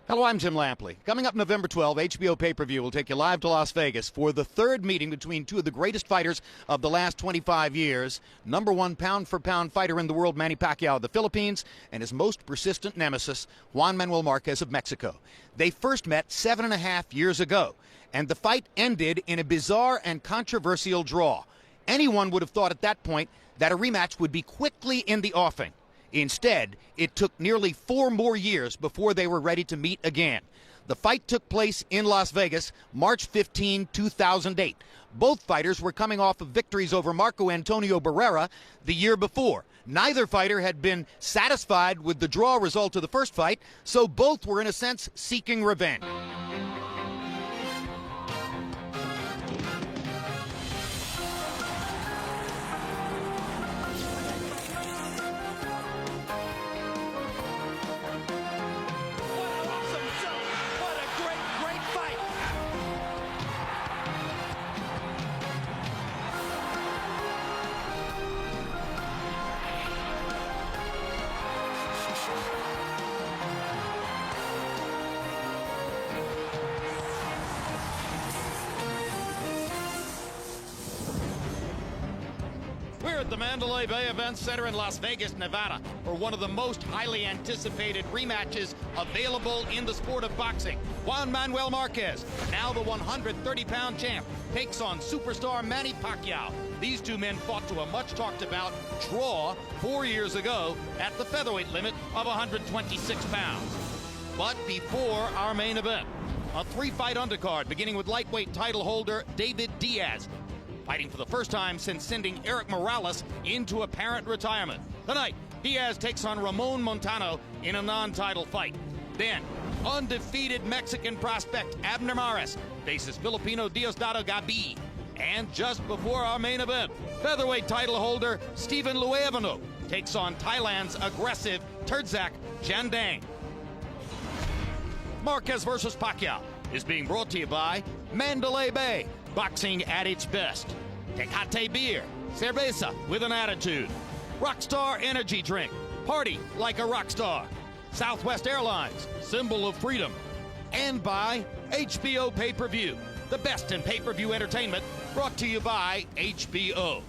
Hello, I'm Jim Lampley. Coming up November 12, HBO pay-per-view will take you live to Las Vegas for the third meeting between two of the greatest fighters of the last 25 years. Number one pound-for-pound fighter in the world, Manny Pacquiao of the Philippines, and his most persistent nemesis, Juan Manuel Marquez of Mexico. They first met 7.5 years ago, and the fight ended in a bizarre and controversial draw. Anyone would have thought at that point that a rematch would be quickly in the offing. Instead, it took nearly 4 more years before they were ready to meet again. The fight took place in Las Vegas, March 15, 2008. Both fighters were coming off of victories over Marco Antonio Barrera the year before. Neither fighter had been satisfied with the draw result of the first fight, so both were in a sense seeking revenge. We're at the Mandalay Bay Event Center in Las Vegas, Nevada, for one of the most highly anticipated rematches available in the sport of boxing. Juan Manuel Marquez, now the 130-pound champ, takes on superstar Manny Pacquiao. These two men fought to a much-talked-about draw 4 years ago at the featherweight limit of 126 pounds. But before our main event, a 3-fight undercard beginning with lightweight title holder David Diaz, fighting for the first time since sending Eric Morales into apparent retirement. Tonight, Diaz takes on Ramon Montano in a non-title fight. Then, undefeated Mexican prospect Abner Mares faces Filipino Diosdado Gabi. And just before our main event, featherweight title holder Stephen Luevano takes on Thailand's aggressive Terdzak Jandang. Marquez versus Pacquiao is being brought to you by Mandalay Bay, boxing at its best. Tecate beer, cerveza with an attitude. Rockstar energy drink, party like a rock star. Southwest Airlines, symbol of freedom. And by HBO pay-per-view, the best in pay-per-view entertainment, brought to you by HBO.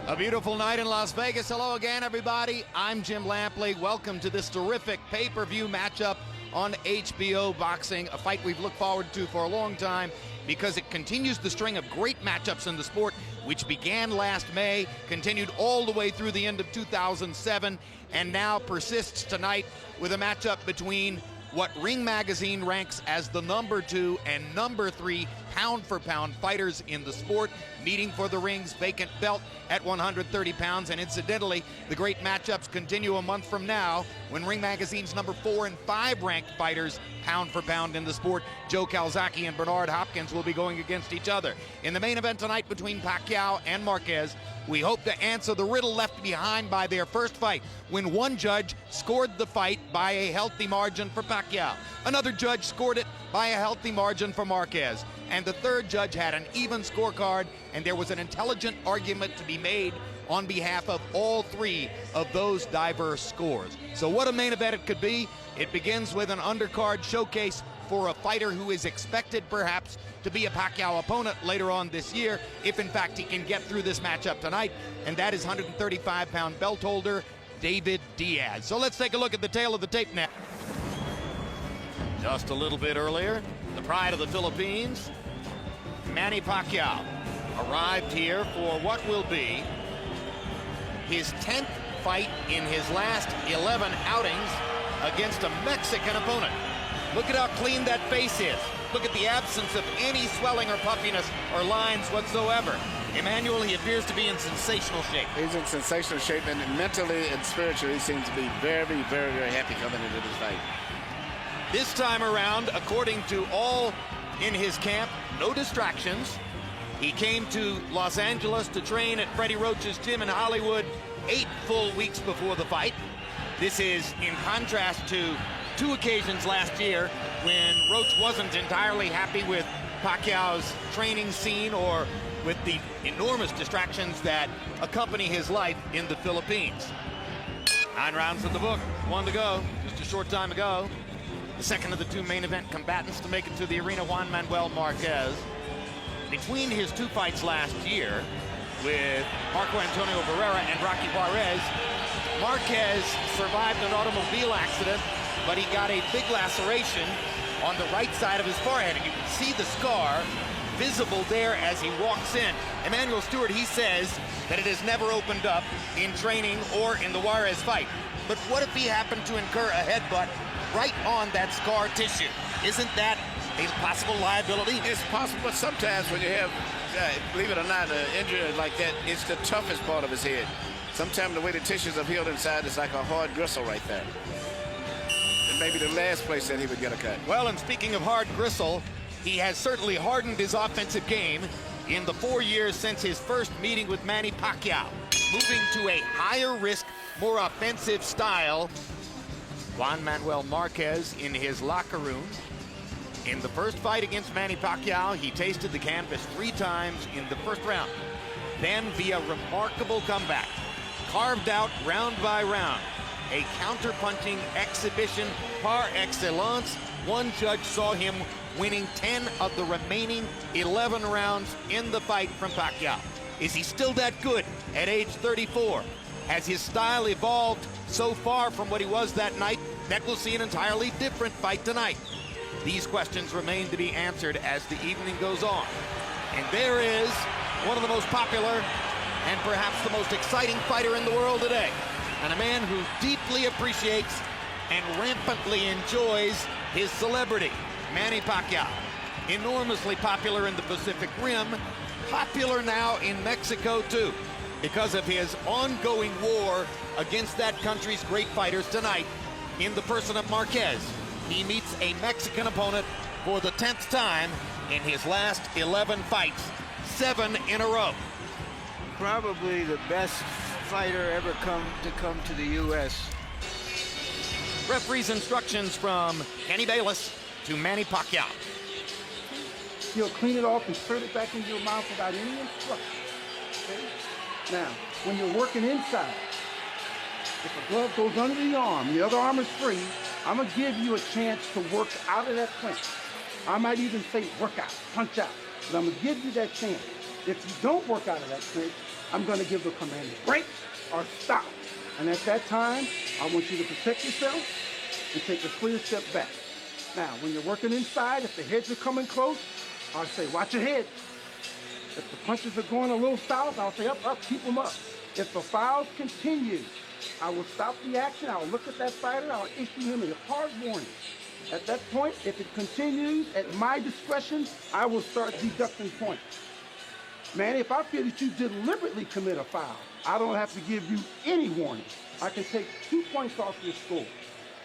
A beautiful night in Las Vegas. Hello again, everybody. I'm Jim Lampley. Welcome to this terrific pay-per-view matchup on HBO Boxing, a fight we've looked forward to for a long time because it continues the string of great matchups in the sport, which began last May, continued all the way through the end of 2007, and now persists tonight with a matchup between what Ring Magazine ranks as the number 2 and number 3 pound-for-pound fighters in the sport, meeting for the ring's vacant belt at 130 pounds. And incidentally, the great matchups continue a month from now when Ring Magazine's number 4 and 5 ranked fighters, pound-for-pound in the sport, Joe Calzaghe and Bernard Hopkins, will be going against each other. In the main event tonight between Pacquiao and Marquez, we hope to answer the riddle left behind by their first fight, when one judge scored the fight by a healthy margin for Pacquiao. Another judge scored it by a healthy margin for Marquez. And the third judge had an even scorecard, and there was an intelligent argument to be made on behalf of all 3 of those diverse scores. So what a main event it could be. It begins with an undercard showcase for a fighter who is expected perhaps to be a Pacquiao opponent later on this year, if in fact he can get through this matchup tonight, and that is 135-pound belt holder David Diaz. So let's take a look at the tail of the tape now. Just a little bit earlier, the pride of the Philippines, Manny Pacquiao, arrived here for what will be his 10th fight in his last 11 outings against a Mexican opponent. Look at how clean that face is. Look at the absence of any swelling or puffiness or lines whatsoever. Emmanuel, he appears to be in sensational shape. He's in sensational shape, and mentally and spiritually he seems to be very, very, very happy coming into this fight. This time around, according to all in his camp, no distractions. He came to Los Angeles to train at Freddie Roach's gym in Hollywood 8 full weeks before the fight. This is in contrast to 2 occasions last year when Roach wasn't entirely happy with Pacquiao's training scene or with the enormous distractions that accompany his life in the Philippines. 9 rounds in the book, 1 to go, just a short time ago. The second of the 2 main event combatants to make it to the arena, Juan Manuel Marquez. Between his 2 fights last year with Marco Antonio Barrera and Rocky Juarez, Marquez survived an automobile accident, but he got a big laceration on the right side of his forehead, and you can see the scar visible there as he walks in. Emmanuel Stewart, he says that it has never opened up in training or in the Juarez fight. But what if he happened to incur a headbutt right on that scar tissue? Isn't that a possible liability? It's possible, but sometimes when you have, believe it or not, an injury like that, it's the toughest part of his head. Sometimes the way the tissues have healed inside is like a hard gristle right there. And maybe the last place that he would get a cut. Well, and speaking of hard gristle, he has certainly hardened his offensive game in the 4 years since his first meeting with Manny Pacquiao, moving to a higher risk, more offensive style. Juan Manuel Marquez in his locker room. In the first fight against Manny Pacquiao, he tasted the canvas 3 times in the first round. Then, via remarkable comeback, carved out round by round. A counter-punching exhibition par excellence. One judge saw him winning 10 of the remaining 11 rounds in the fight from Pacquiao. Is he still that good at age 34? Has his style evolved so far from what he was that night that we'll see an entirely different fight tonight? These questions remain to be answered as the evening goes on. And there is one of the most popular and perhaps the most exciting fighter in the world today, and a man who deeply appreciates and rampantly enjoys his celebrity, Manny Pacquiao. Enormously popular in the Pacific Rim, popular now in Mexico too, because of his ongoing war against that country's great fighters. Tonight, in the person of Marquez, he meets a Mexican opponent for the 10th time in his last 11 fights, 7 in a row. Probably the best fighter ever come to the U.S. Referee's instructions from Kenny Bayless to Manny Pacquiao. You'll clean it off and insert it back into your mouth without any instruction. Okay? Now, when you're working inside, if a glove goes under the arm, the other arm is free, I'm going to give you a chance to work out of that clinch. I might even say work out, punch out, but I'm going to give you that chance. If you don't work out of that clinch, I'm going to give the command to break or stop. And at that time, I want you to protect yourself and take a clear step back. Now, when you're working inside, if the heads are coming close, I'll say, watch your head. If the punches are going a little south, I'll say, up, up, keep them up. If the fouls continue, I will stop the action. I'll look at that fighter. I'll issue him a hard warning. At that point, if it continues at my discretion, I will start deducting points. Manny, if I feel that you deliberately commit a foul, I don't have to give you any warning. I can take 2 points off your score.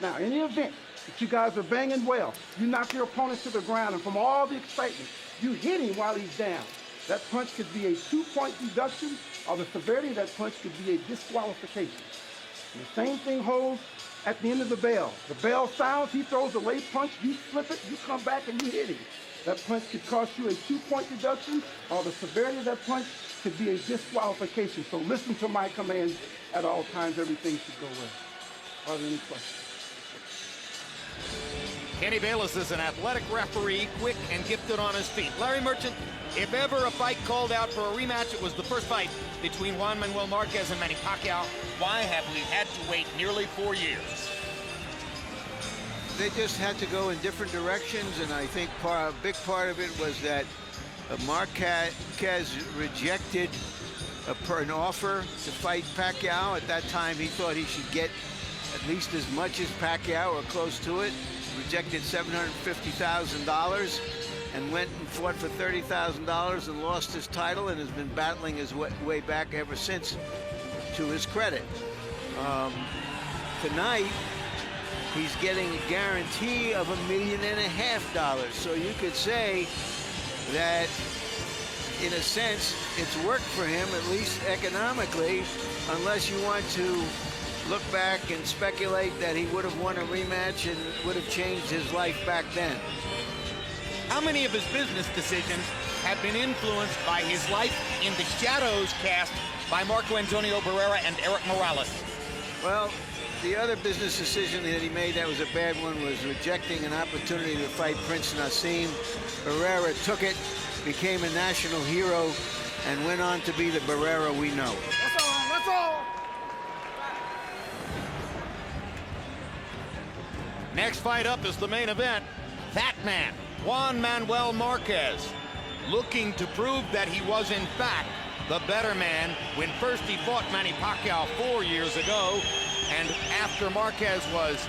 Now, in the event that you guys are banging well, you knock your opponent to the ground, and from all the excitement, you hit him while he's down. That punch could be a 2-point deduction, or the severity of that punch could be a disqualification. And the same thing holds at the end of the bell. The bell sounds, he throws a late punch, you flip it, you come back and you hit him. That punch could cost you a 2-point deduction, or the severity of that punch could be a disqualification. So listen to my commands at all times. Everything should go well. Are there any questions? Kenny Bayless is an athletic referee, quick and gifted on his feet. Larry Merchant, if ever a fight called out for a rematch, it was the first fight between Juan Manuel Marquez and Manny Pacquiao. Why have we had to wait nearly 4 years? They just had to go in different directions, and I think a big part of it was that Marquez rejected an offer to fight Pacquiao. At that time, he thought he should get at least as much as Pacquiao or close to it. Rejected $750,000 and went and fought for $30,000 and lost his title, and has been battling his way back ever since, to his credit. Tonight, he's getting a guarantee of $1.5 million. So you could say that, in a sense, it's worked for him, at least economically, unless you want to look back and speculate that he would have won a rematch and would have changed his life back then. How many of his business decisions have been influenced by his life in the shadows cast by Marco Antonio Barrera and Eric Morales? Well, The other business decision that he made that was a bad one was rejecting an opportunity to fight Prince Nassim. Barrera took it, became a national hero, and went on to be the Barrera we know. That's all. That's all. Next fight up is the main event. That man, Juan Manuel Marquez, looking to prove that he was in fact the better man when first he fought Manny Pacquiao 4 years ago, and after Marquez was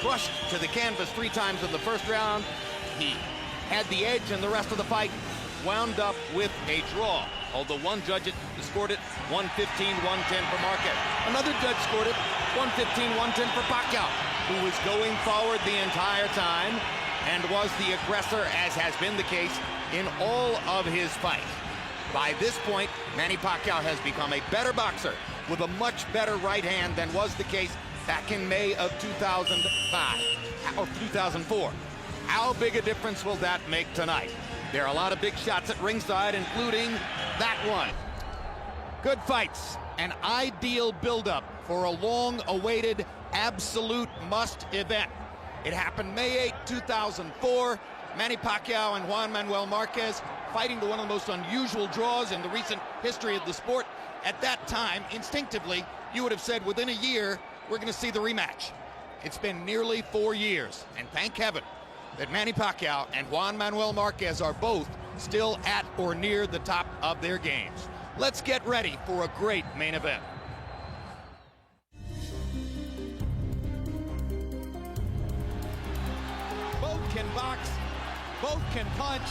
crushed to the canvas 3 times in the first round, he had the edge in the rest of the fight, wound up with a draw. Although one judge scored it 115-110 for Marquez. Another judge scored it 115-110 for Pacquiao, who was going forward the entire time and was the aggressor, as has been the case in all of his fights. By this point, Manny Pacquiao has become a better boxer with a much better right hand than was the case back in May of 2005 or 2004. How big a difference will that make tonight? There are a lot of big shots at ringside, including that one. Good fights, an ideal buildup for a long-awaited absolute must event. It happened May 8, 2004. Manny Pacquiao and Juan Manuel Marquez fighting to one of the most unusual draws in the recent history of the sport. At that time, instinctively, you would have said within a year, we're going to see the rematch. It's been nearly 4 years, and thank heaven that Manny Pacquiao and Juan Manuel Marquez are both still at or near the top of their games. Let's get ready for a great main event. Both can box, both can punch,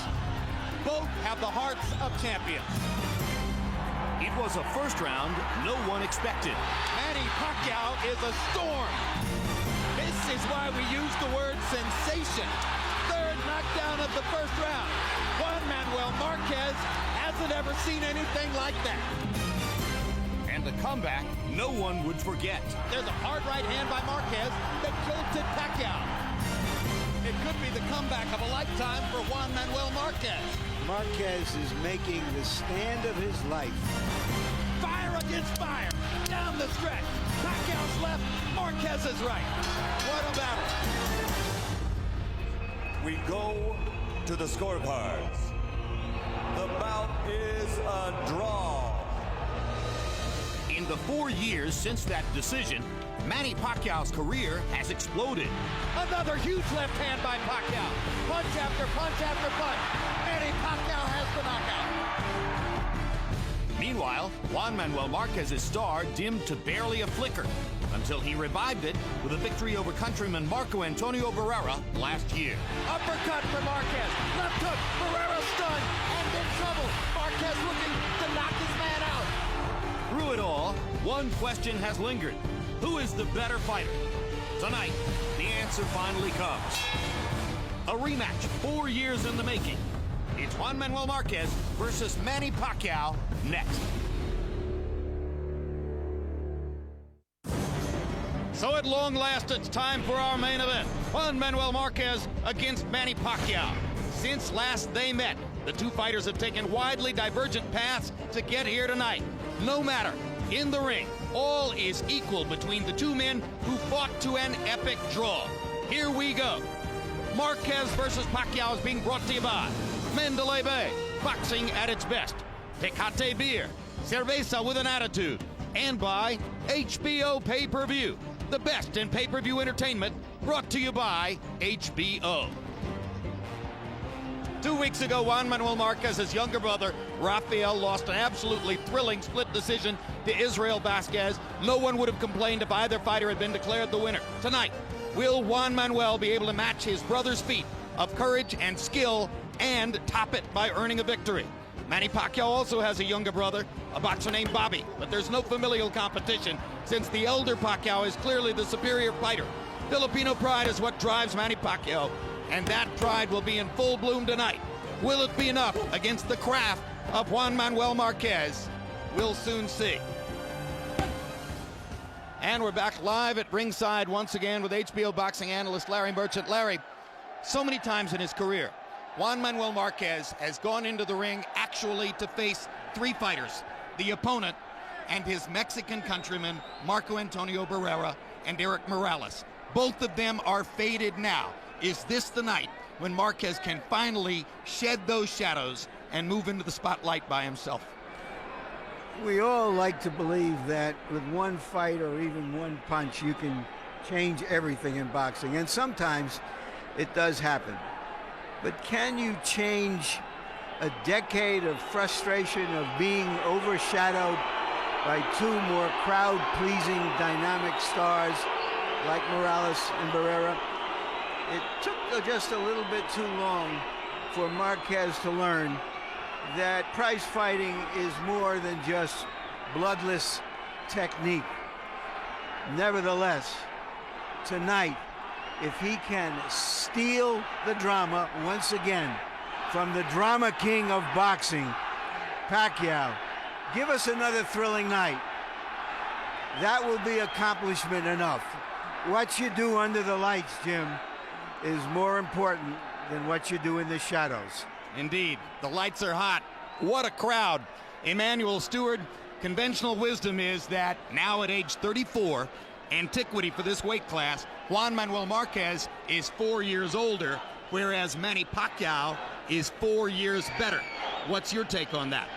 both have the hearts of champions. It was a first round no one expected. Manny Pacquiao is a storm. This is why we use the word sensation. Third knockdown of the first round. Juan Manuel Marquez hasn't ever seen anything like that. And the comeback no one would forget. There's a hard right hand by Marquez that jolted Pacquiao. It could be the comeback of a lifetime for Juan Manuel Marquez. Marquez is making the stand of his life. Fire against fire, down the stretch. Pacquiao's left, Marquez's right. What a battle. We go to the scorecards. The bout is a draw. In the 4 years since that decision, Manny Pacquiao's career has exploded. Another huge left hand by Pacquiao. Punch after punch after punch. Manny Pacquiao has the knockout. Meanwhile, Juan Manuel Marquez's star dimmed to barely a flicker until he revived it with a victory over countryman Marco Antonio Barrera last year. Uppercut for Marquez. Left hook. Barrera stunned and in trouble. Marquez looking to knock his man out. Through it all, one question has lingered. Who is the better fighter? Tonight, the answer finally comes. A rematch 4 years in the making. It's Juan Manuel Marquez versus Manny Pacquiao next. So at long last, it's time for our main event. Juan Manuel Marquez against Manny Pacquiao. Since last they met, the two fighters have taken widely divergent paths to get here tonight. No matter, in the ring, all is equal between the two men who fought to an epic draw. Here we go. Marquez versus Pacquiao is being brought to you by Mandalay Bay, boxing at its best. Tecate beer, cerveza with an attitude. And by HBO Pay-Per-View, the best in pay-per-view entertainment, brought to you by HBO. 2 weeks ago, Juan Manuel Marquez's younger brother, Rafael, lost an absolutely thrilling split decision to Israel Vasquez. No one would have complained if either fighter had been declared the winner. Tonight, will Juan Manuel be able to match his brother's feat of courage and skill and top it by earning a victory? Manny Pacquiao also has a younger brother, a boxer named Bobby, but there's no familial competition since the elder Pacquiao is clearly the superior fighter. Filipino pride is what drives Manny Pacquiao, and that pride will be in full bloom tonight. Will it be enough against the craft of Juan Manuel Marquez? We'll soon see. And we're back live at ringside once again with HBO boxing analyst Larry Merchant. Larry, so many times in his career, Juan Manuel Marquez has gone into the ring actually to face three fighters, the opponent and his Mexican countryman, Marco Antonio Barrera, and Eric Morales. Both of them are faded now. Is this the night when Marquez can finally shed those shadows and move into the spotlight by himself? We all like to believe that with one fight or even one punch, you can change everything in boxing. And sometimes it does happen. But can you change a decade of frustration of being overshadowed by two more crowd-pleasing, dynamic stars like Morales and Barrera? It took just a little bit too long for Marquez to learn that prize fighting is more than just bloodless technique. Nevertheless, tonight, if he can steal the drama once again from the drama king of boxing, Pacquiao, give us another thrilling night. That will be accomplishment enough. What you do under the lights, Jim, is more important than what you do in the shadows. Indeed, the lights are hot. What a crowd. Emmanuel Stewart, conventional wisdom is that now at age 34, antiquity for this weight class, Juan Manuel Marquez is 4 years older, whereas Manny Pacquiao is 4 years better. What's your take on that?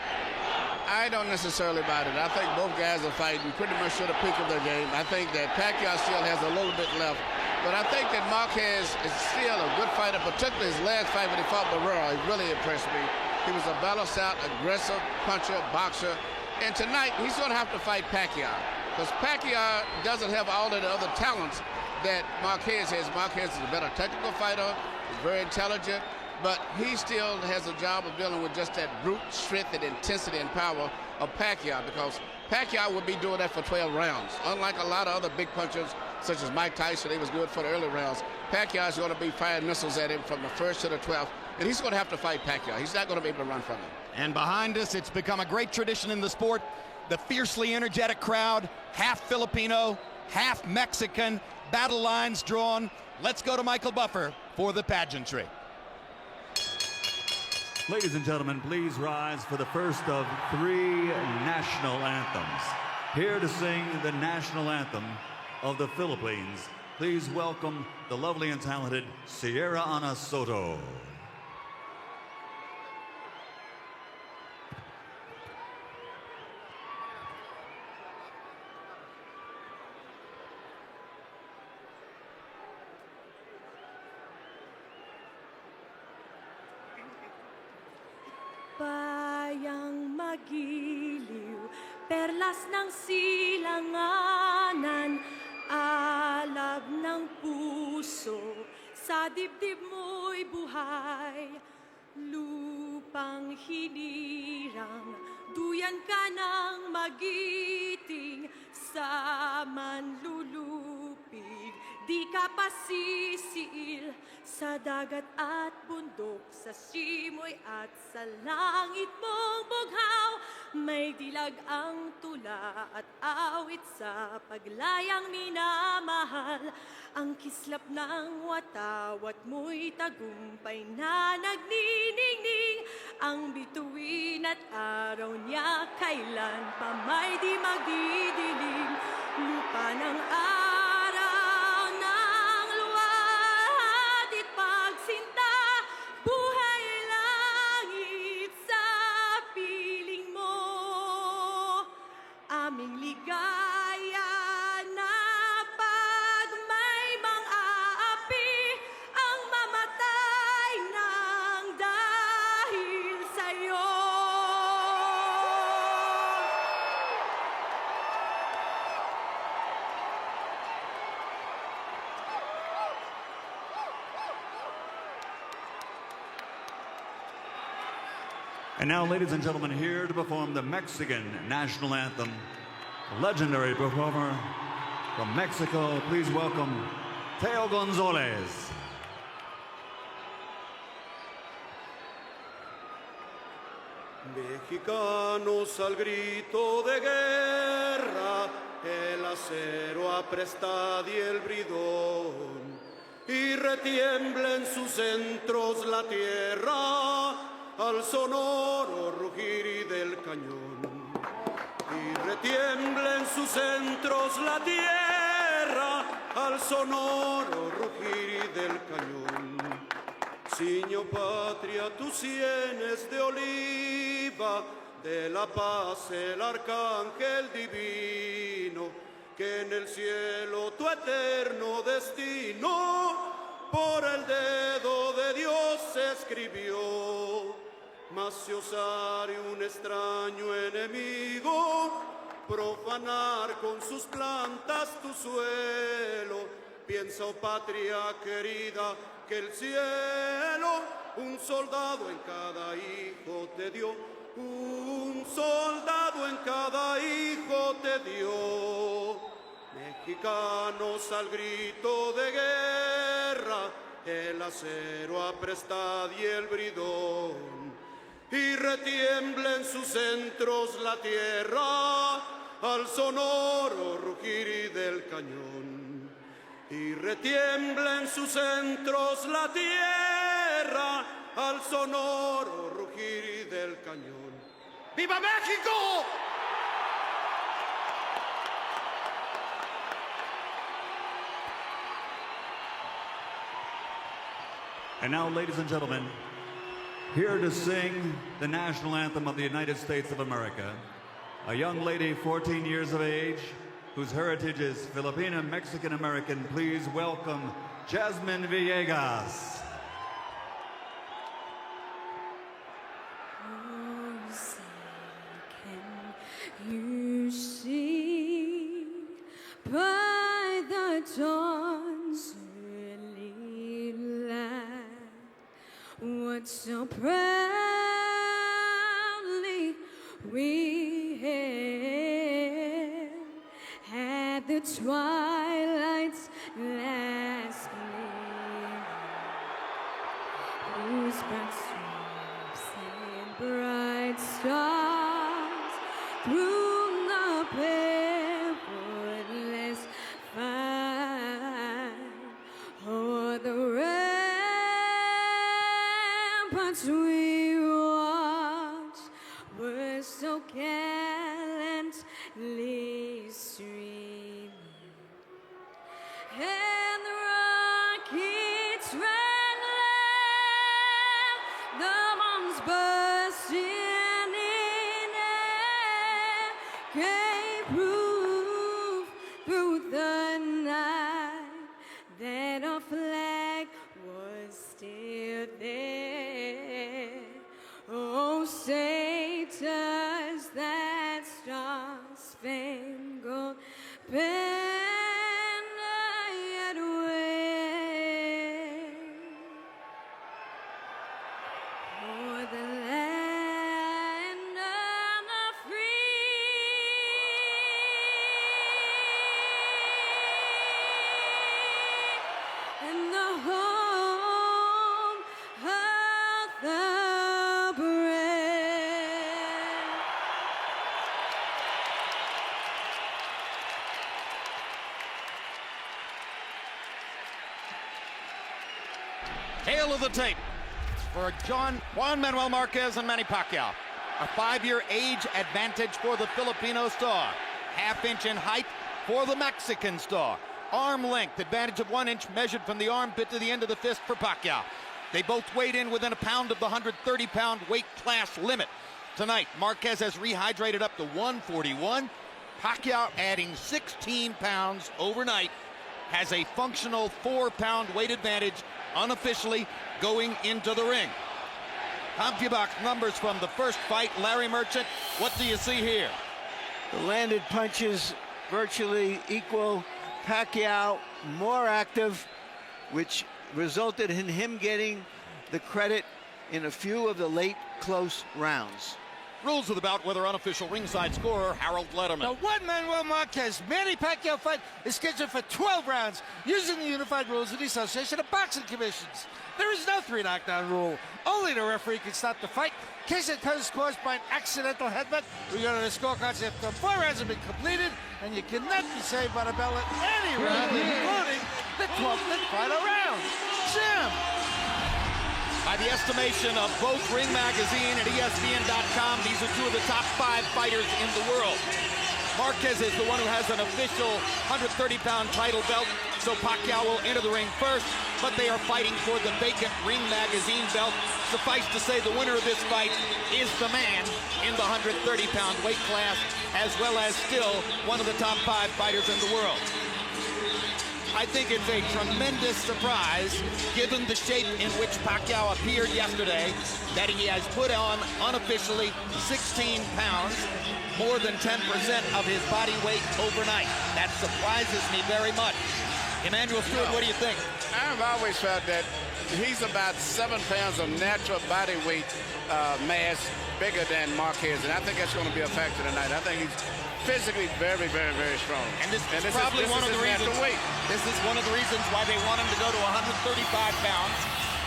I don't necessarily buy it. I think both guys are fighting pretty much to the peak of their game. I think that Pacquiao still has a little bit left. But I think that Marquez is still a good fighter, particularly his last fight when he fought Barrera. He really impressed me. He was a balanced out, aggressive puncher, boxer. And tonight, he's going to have to fight Pacquiao. Because Pacquiao doesn't have all of the other talents that Marquez has. Marquez is a better technical fighter. He's very intelligent. But he still has a job of dealing with just that brute strength and intensity and power of Pacquiao, because Pacquiao would be doing that for 12 rounds. Unlike a lot of other big punchers, such as Mike Tyson, he was good for the early rounds. Pacquiao is going to be firing missiles at him from the 1st to the 12th, and he's going to have to fight Pacquiao. He's not going to be able to run from him. And behind us, it's become a great tradition in the sport. The fiercely energetic crowd, half Filipino, half Mexican, battle lines drawn. Let's go to Michael Buffer for the pageantry. Ladies and gentlemen, please rise for the first of 3 national anthems. Here to sing the national anthem of the Philippines, please welcome the lovely and talented Sierra Ana Soto. Bayang magiliw, perlas ng silanganan, alab ng puso, sa dibdib mo'y buhay. Lupang hinirang, duyan ka ng magiting, sa manlulupig, di ka pasisiil. Sa dagat at bundok, sa simoy at sa langit mong bughaw, may dilag ang tula at awit sa paglayang minamahal. Ang kislap ng watawat mo'y tagumpay na nagniningning. Ang bituin at araw niya kailan pa may di magdidilim. Lupa ng araw ng luwad at pagsinta, buhay langit sa piling mo. Aming ligaya na pag may mang-aapi ang mamatay ng dahil sa'yo. And now, ladies and gentlemen, here to perform the Mexican national anthem, legendary performer from Mexico, please welcome Teo Gonzalez. Mexicanos al grito de guerra, el acero aprestad y el bridón, y retiembla en sus centros la tierra al sonoro rugir del cañón. Y retiembla en sus centros la tierra al sonoro rugir del cañón. Ciño patria, tus sienes de oliva, de la paz el arcángel divino, que en el cielo tu eterno destino por el dedo de Dios se escribió. Mas si osare un extraño enemigo profanar con sus plantas tu suelo, piensa, oh patria querida, que el cielo un soldado en cada hijo te dio, un soldado en cada hijo te dio. Mexicanos al grito de guerra, el acero apresta y el bridón, y retiembla en sus centros la tierra al sonoro rugir del cañón. Y retiembla en sus centros la tierra al sonoro rugir del cañón. ¡Viva México! And now, ladies and gentlemen, here to sing the national anthem of the United States of America, a young lady 14 years of age, whose heritage is Filipino Mexican-American. Please welcome Jasmine Villegas. Oh, say, can you see by the dawn's early light what so proudly we hailed at the twilight's last gleam, whose bright stripes and bright stars through the perilous fight o'er the ramparts we watched were so gallantly streaming, and the rockets ran loud, the bombs bursting in air gave proof through the night that our flag was still there. Oh, say does that star-spangled banner yet wave o'er the land of the free and the home of the brave. Hail of the tape for Juan Manuel Marquez and Manny Pacquiao. A 5-year age advantage for the Filipino star. Half-inch in height for the Mexican star. Arm length advantage of 1 inch measured from the armpit to the end of the fist for Pacquiao. They both weighed in within a pound of the 130-pound weight class limit. Tonight, Marquez has rehydrated up to 141. Pacquiao adding 16 pounds overnight, has a functional 4-pound weight advantage unofficially going into the ring. CompuBox numbers from the first fight. Larry Merchant, what do you see here? The landed punches virtually equal. Pacquiao more active, which resulted in him getting the credit in a few of the late close rounds. Rules of the bout, whether unofficial ringside scorer Harold Letterman. The Juan Manuel Marquez Manny Pacquiao fight is scheduled for 12 rounds using the unified rules of the Association of Boxing Commissions. There is no 3 knockdown rule. Only the referee can stop the fight in case it is caused by an accidental headbutt. We go to the scorecards after 4 rounds have been completed, and you cannot be saved by the bell at any round, including the 12th and final round. Jim. By the estimation of both Ring Magazine and ESPN.com, these are 2 of the top 5 fighters in the world. Marquez is the one who has an official 130-pound title belt, so Pacquiao will enter the ring first, but they are fighting for the vacant Ring Magazine belt. Suffice to say, the winner of this fight is the man in the 130-pound weight class, as well as still one of the top 5 fighters in the world. I think it's a tremendous surprise, given the shape in which Pacquiao appeared yesterday, that he has put on unofficially 16 pounds, more than 10% of his body weight overnight. That surprises me very much. Emmanuel Stewart, what do you think? I've always felt that he's about 7 pounds of natural body weight mass bigger than Marquez, and I think that's going to be a factor tonight. I think he's physically very, very, very strong. And this is probably one of the reasons. This is one of the reasons why they want him to go to 135 pounds.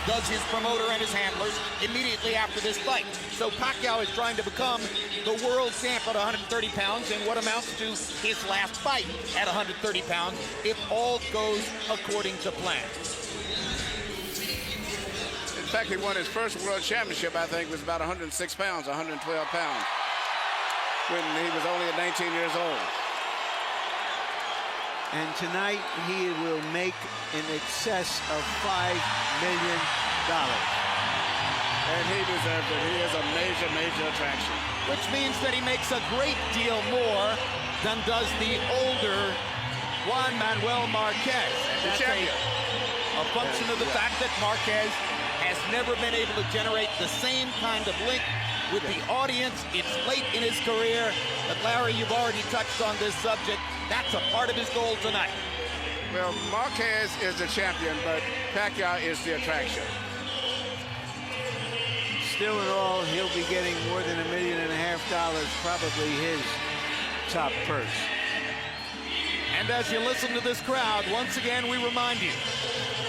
Does his promoter and his handlers immediately after this fight. So Pacquiao is trying to become the world champ at 130 pounds in what amounts to his last fight at 130 pounds, if all goes according to plan. In fact, he won his first world championship, I think, was about 106 pounds, 112 pounds, when he was only 19 years old. And tonight he will make in excess of $5 million. And he deserves it. He is a major, major attraction. Which means that he makes a great deal more than does the older Juan Manuel Marquez. And that's a function of the fact that Marquez has never been able to generate the same kind of link with the audience. It's late in his career, but Larry, you've already touched on this subject. That's a part of his goal tonight. Well, Marquez is the champion, but Pacquiao is the attraction. Still in all, he'll be getting more than $1.5 million, probably his top purse. And as you listen to this crowd, once again, we remind you,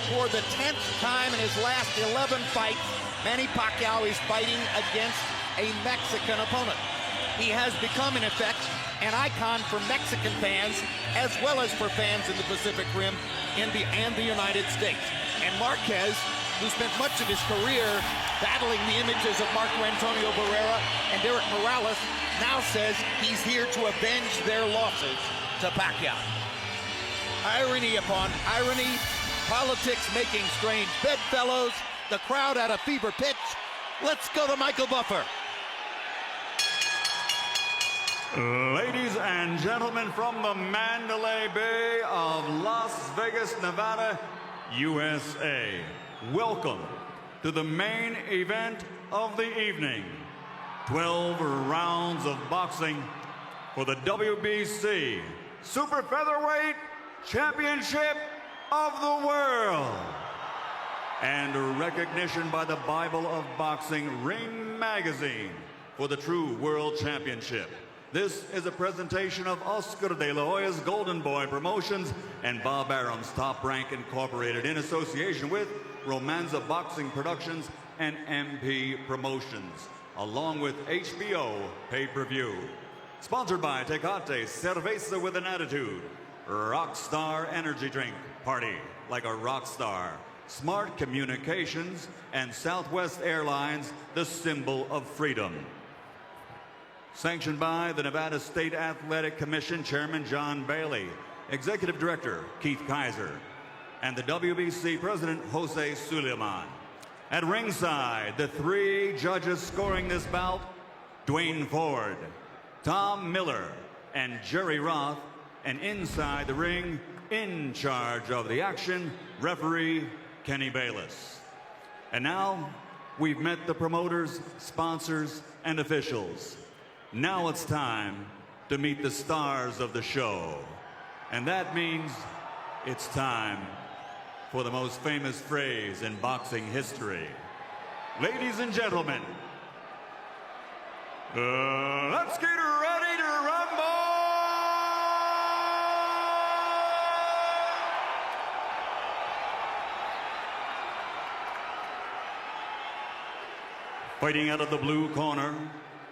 for the 10th time in his last 11 fights, Manny Pacquiao is fighting against a Mexican opponent. He has become, in effect, an icon for Mexican fans, as well as for fans in the Pacific Rim and the United States. And Marquez, who spent much of his career battling the images of Marco Antonio Barrera and Derek Morales, now says he's here to avenge their losses to Pacquiao. Irony upon irony, politics making strange bedfellows, the crowd at a fever pitch. Let's go to Michael Buffer. Ladies and gentlemen, from the Mandalay Bay of Las Vegas, Nevada, USA, welcome to the main event of the evening. 12 rounds of boxing for the WBC Super Featherweight Championship of the World. And recognition by the Bible of Boxing Ring Magazine for the true World Championship. This is a presentation of Oscar de la Hoya's Golden Boy Promotions and Bob Arum's Top Rank Incorporated in association with Romanza Boxing Productions and MP Promotions, along with HBO Pay-Per-View. Sponsored by Tecate Cerveza with an Attitude, Rockstar Energy Drink, party like a rock star, Smart Communications, and Southwest Airlines, the symbol of freedom. Sanctioned by the Nevada State Athletic Commission Chairman John Bailey, Executive Director Keith Kaiser, and the WBC President Jose Suleiman. At ringside, the 3 judges scoring this bout, Dwayne Ford, Tom Miller, and Jerry Roth, and inside the ring, in charge of the action, referee Kenny Bayless. And now, we've met the promoters, sponsors, and officials. Now it's time to meet the stars of the show. And that means it's time for the most famous phrase in boxing history. Ladies and gentlemen, let's get ready to rumble! Fighting out of the blue corner,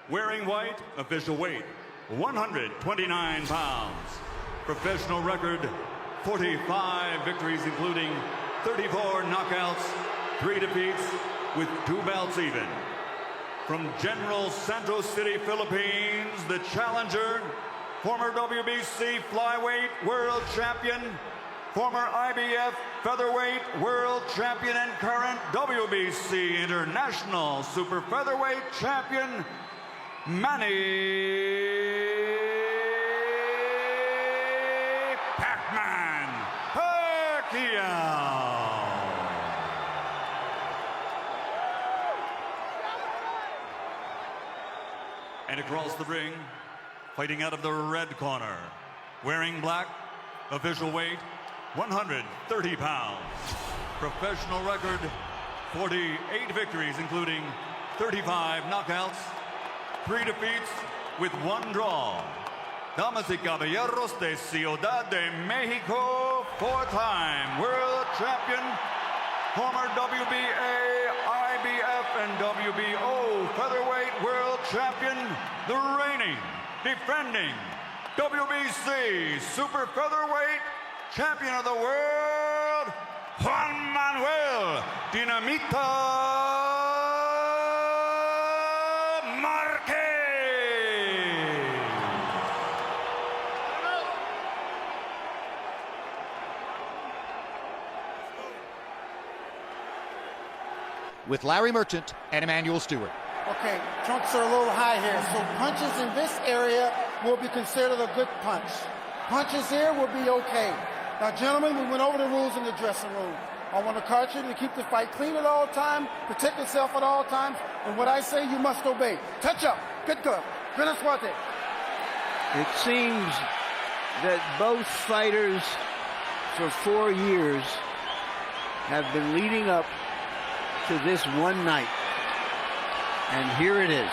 wearing white, official weight, 129 pounds. Professional record, 45 victories, including 34 knockouts, 3 defeats, with 2 bouts even. From General Santos City, Philippines, the challenger, former WBC flyweight world champion, former IBF featherweight world champion, and current WBC international super featherweight champion, Manny Pacquiao. And across the ring, fighting out of the red corner, wearing black, official weight 130 pounds. Professional record 48 victories, including 35 knockouts, 3 defeats with 1 draw. Damas y caballeros de Ciudad de Mexico, 4-time world champion, former WBA, IBF, and WBO featherweight world champion, the reigning, defending WBC super featherweight champion of the world, Juan Manuel Dinamita Marquez. With Larry Merchant and Emmanuel Stewart. Okay, trunks are a little high here, so punches in this area will be considered a good punch. Punches here will be okay. Now, gentlemen, we went over the rules in the dressing room. I want to caution you to keep the fight clean at all times, protect yourself at all times, and what I say, you must obey. Touch up. Good glove. Buena suerte. It seems that both fighters for 4 years have been leading up to this one night. And here it is.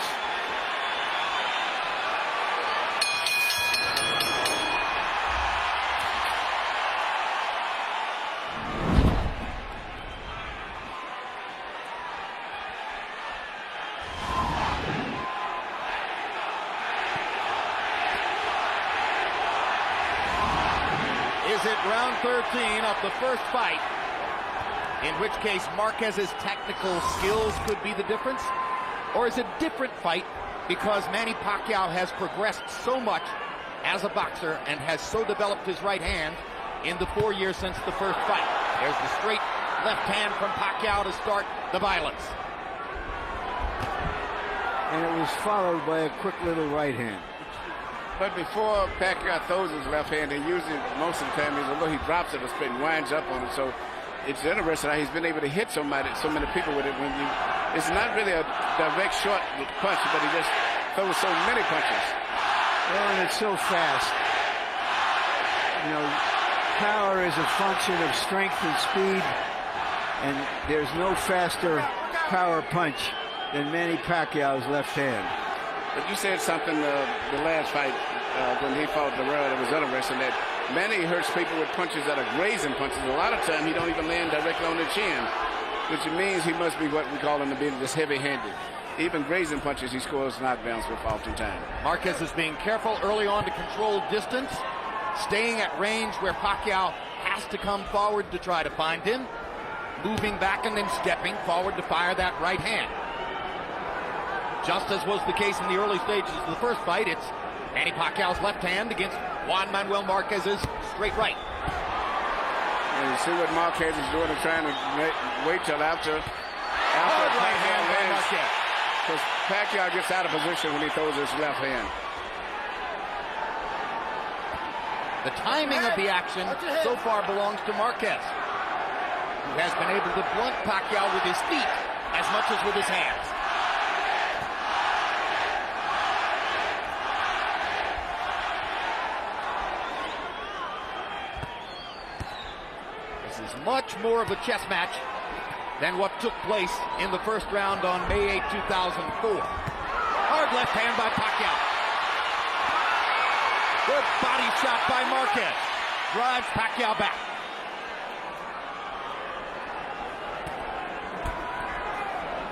Is it round 13 of the first fight, in which case Marquez's technical skills could be the difference? Or is it a different fight because Manny Pacquiao has progressed so much as a boxer and has so developed his right hand in the 4 years since the first fight? There's the straight left hand from Pacquiao to start the violence. And it was followed by a quick little right hand. But before Pacquiao throws his left hand, and usually most of the time, although he drops it, it winds up on it. So it's interesting how he's been able to hit so many people with it. It's not really a direct short punch, but he just throws so many punches. Well, and it's so fast. You know, power is a function of strength and speed, and there's no faster power punch than Manny Pacquiao's left hand. But you said something the last fight when he fought Guerrero that was interesting, that Manny hurts people with punches that are grazing punches. A lot of time he don't even land directly on the chin, which means he must be what we call him to be this heavy-handed. Even grazing punches he scores knockdowns with oftentimes. Marquez is being careful early on to control distance, staying at range where Pacquiao has to come forward to try to find him, moving back and then stepping forward to fire that right hand. Just as was the case in the early stages of the first fight, it's Manny Pacquiao's left hand against Juan Manuel Marquez's straight right. And you see what Marquez is doing and trying to wait till after right hand by Marquez. Because Pacquiao gets out of position when he throws his left hand. The timing of the action so far belongs to Marquez, who has been able to blunt Pacquiao with his feet as much as with his hands. This is much more of a chess match than what took place in the first round on May 8, 2004. Hard left hand by Pacquiao. Good body shot by Marquez. Drives Pacquiao back.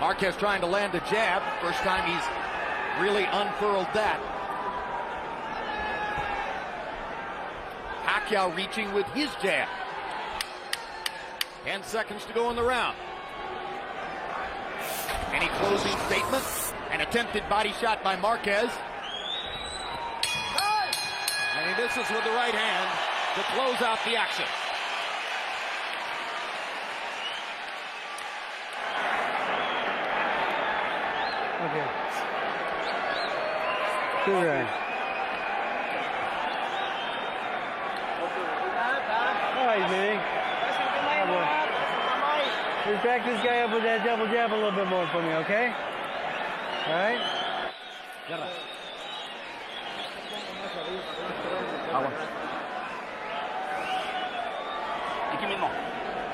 Marquez trying to land a jab. First time he's really unfurled that. Pacquiao reaching with his jab. 10 seconds to go in the round. Any closing statement? An attempted body shot by Marquez. he misses with the right hand to close out the action. Okay. Good round. All right, man. Just back this guy up with that double jab a little bit more for me, okay? All right?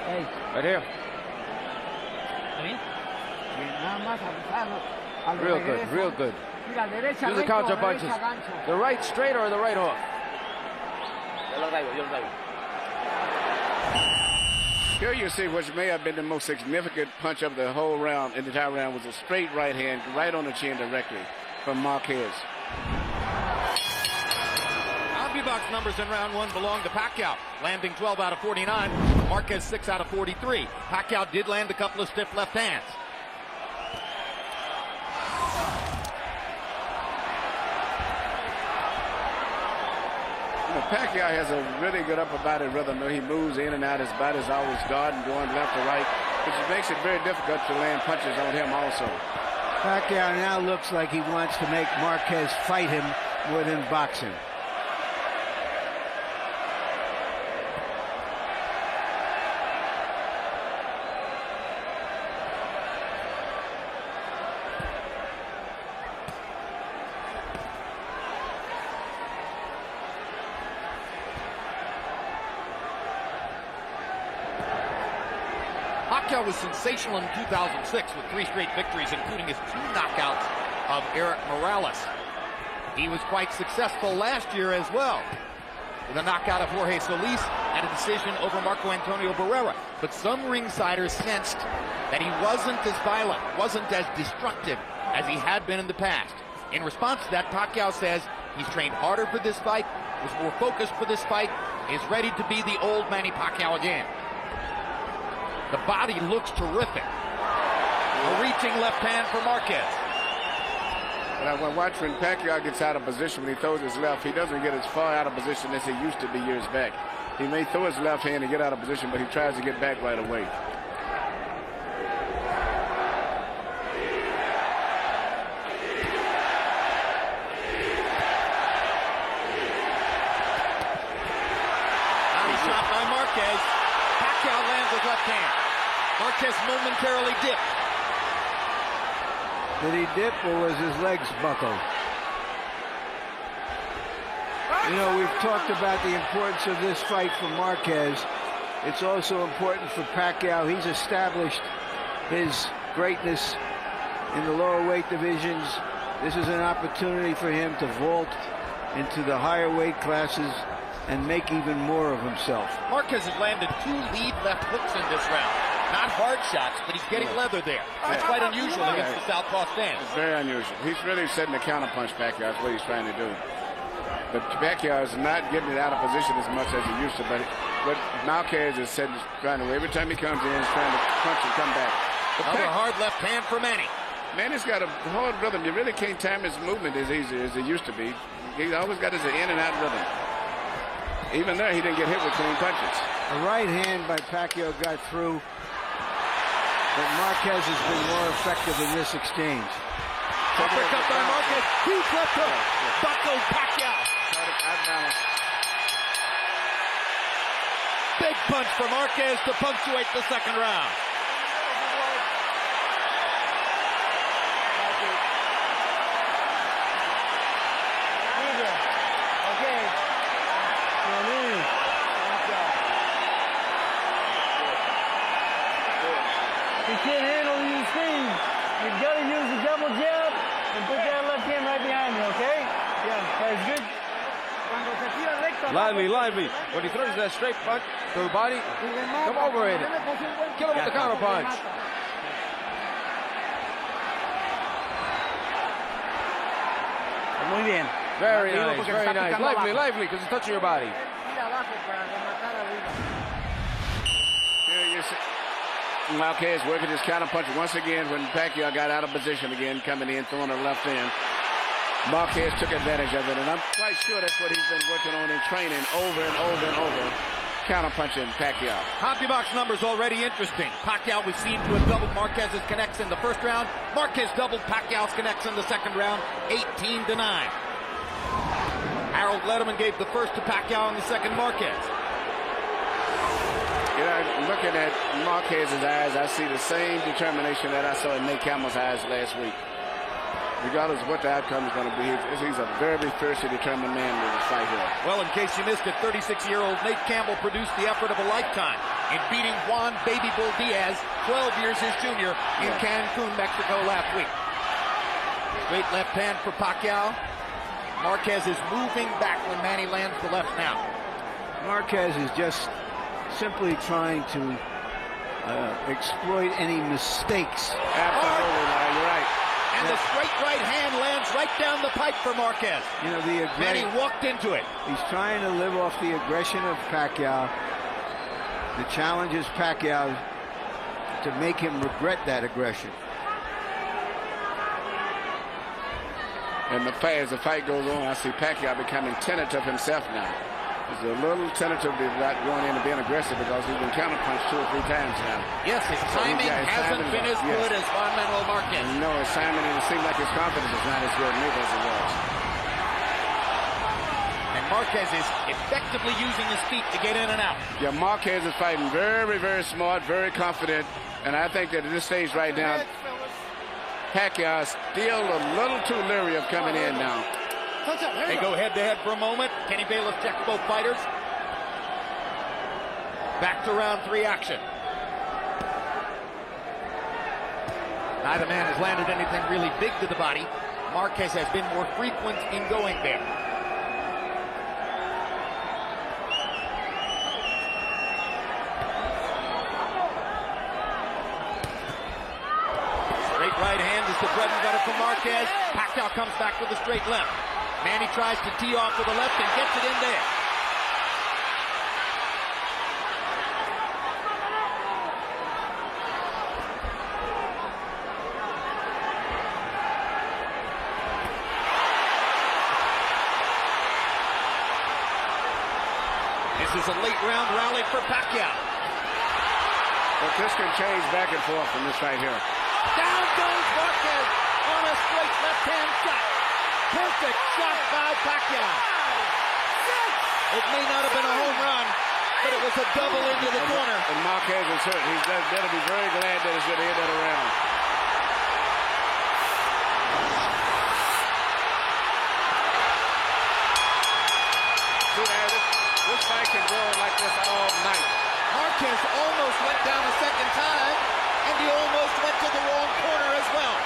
Hey. Right here. Real good, real good. Do the counter punches. The right straight or the right hook? Here you see what may have been the most significant punch of the whole round, in the entire round, was a straight right hand right on the chin directly from Marquez. CompuBox numbers in round one belong to Pacquiao, landing 12 out of 49. Marquez 6 out of 43. Pacquiao did land a couple of stiff left hands. Pacquiao has a really good upper body rhythm. He moves in and out. His body's always guarding, going left to right, which makes it very difficult to land punches on him also. Pacquiao now looks like he wants to make Marquez fight him more than boxing. Pacquiao was sensational in 2006 with 3 straight victories, including his 2 knockouts of Eric Morales. He was quite successful last year as well, with a knockout of Jorge Solis and a decision over Marco Antonio Barrera. But some ringsiders sensed that he wasn't as violent, wasn't as destructive as he had been in the past. In response to that, Pacquiao says he's trained harder for this fight, was more focused for this fight, is ready to be the old Manny Pacquiao again. The body looks terrific. A reaching left hand for Marquez. But when watching Pacquiao gets out of position, when he throws his left, he doesn't get as far out of position as he used to be years back. He may throw his left hand and get out of position, but he tries to get back right away. Body shot by Marquez. Pacquiao lands his left hand. Marquez momentarily dipped. Did he dip or was his legs buckled? You know, we've talked about the importance of this fight for Marquez. It's also important for Pacquiao. He's established his greatness in the lower weight divisions. This is an opportunity for him to vault into the higher weight classes and make even more of himself. Marquez has landed 2 lead left hooks in this round. Not hard shots, but he's getting leather there. That's quite unusual against the southpaw stance. It's very unusual. He's really setting the counterpunch, Pacquiao. That's what he's trying to do. But Pacquiao is not getting it out of position as much as he used to. But Marquez is trying to. Every time he comes in, he's trying to punch and come back. Another hard left hand for Manny. Manny's got a hard rhythm. You really can't time his movement as easy as it used to be. He's always got his in and out rhythm. Even there, he didn't get hit with clean punches. A right hand by Pacquiao got through. But Marquez has been more effective in this exchange. Uppercut by Marquez. Huge left hook. Buckled Pacquiao. Big punch for Marquez to punctuate the second round. You can't handle these things. You've got to use the double jab and put that left hand right behind you, okay? Yeah, that's good. Lively. When he throws that straight punch to the body, come over in it. Kill him with the counter punch. Muy bien. Very nice, very nice. Lively, because it's touching your body. Here you see Marquez working his counterpunch once again when Pacquiao got out of position again, coming in, throwing a left hand. Marquez took advantage of it, and I'm quite sure that's what he's been working on in training over and over and over, counterpunching Pacquiao. CompuBox numbers already interesting. Pacquiao, we seem to have doubled Marquez's connects in the first round. Marquez doubled Pacquiao's connects in the second round, 18-9. Harold Letterman gave the first to Pacquiao and the second Marquez. You know, looking at Marquez's eyes, I see the same determination that I saw in Nate Campbell's eyes last week. Regardless of what the outcome is going to be, he's a very fiercely determined man with this fight here. Well, in case you missed it, 36-year-old Nate Campbell produced the effort of a lifetime in beating Juan Baby Bull Diaz, 12 years his junior, in Cancun, Mexico last week. Straight left hand for Pacquiao. Marquez is moving back when Manny lands the left now. Marquez is just simply trying to exploit any mistakes. Absolutely, you're right. And the straight right hand lands right down the pipe for Marquez. You know, Manny walked into it. He's trying to live off the aggression of Pacquiao. The challenge is Pacquiao to make him regret that aggression. And as the fight goes on, I see Pacquiao becoming tentative himself now. He's a little tentative about going in and being aggressive because he's been counterpunched 2 or 3 times now. Yes, his timing hasn't been as good as Juan Manuel Marquez. No, his timing, and it seems like his confidence is not as good maybe as it was. And Marquez is effectively using his feet to get in and out. Yeah, Marquez is fighting very smart, very confident. And I think that at this stage right now, Pacquiao is still a little too leery of coming in now. They go head-to-head for a moment. Kenny Bayless checks both fighters. Back to round 3 action. Neither man has landed anything really big to the body. Marquez has been more frequent in going there. Straight right hand is the bread and butter for Marquez. Pacquiao comes back with a straight left. Manny tries to tee off with a left and gets it in there. This is a late round rally for Pacquiao. But this can change back and forth from this right here. Down goes Marquez on a straight left-hand shot. Perfect shot by Pacquiao. It may not have been a home run, but it was a double into the corner. And Marquez is hurt. He's got to be very glad that he's going to hit that around. This fight can go like this all night. Marquez almost went down a second time, and he almost went to the wrong corner as well.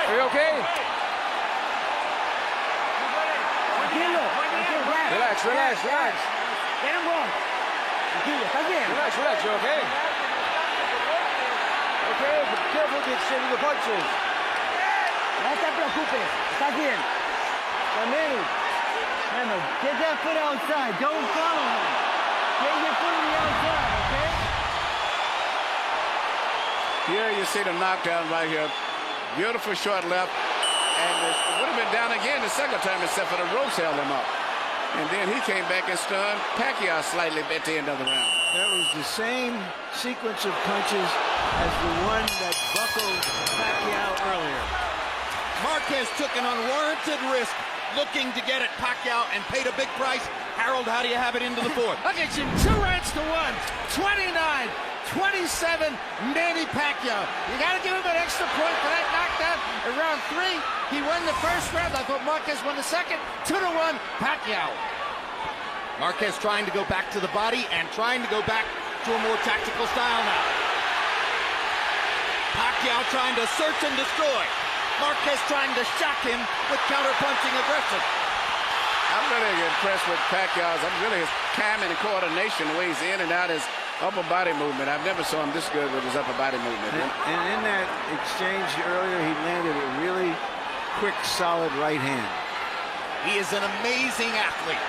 Are you okay? Relax. Relax, you okay? Okay, but careful with the exchange of the punches. No te preocupes, estás bien. Manny, get that foot outside. Don't follow him. Get your foot on the outside, okay? Here you see the knockdown right here. Beautiful short left. And it would have been down again the second time except for the ropes held him up. And then he came back and stunned Pacquiao slightly at the end of the round. That was the same sequence of punches as the one that buckled Pacquiao earlier. Marquez took an unwarranted risk looking to get at Pacquiao and paid a big price. Harold, how do you have it into the fourth? Look at you, 2 rounds to 1. 29-27, Manny Pacquiao. You got to give him an extra point for that knockdown in round 3. He won the first round. I thought Marquez won the second. 2-1, Pacquiao. Marquez trying to go back to the body and trying to go back to a more tactical style now. Pacquiao trying to search and destroy. Marquez trying to shock him with counter-punching aggression. I'm really impressed with Pacquiao's. I'm really his timing and coordination, the way he's in and out his upper body movement. I've never saw him this good with his upper body movement. And in that exchange earlier, he landed a really quick, solid right hand. He is an amazing athlete.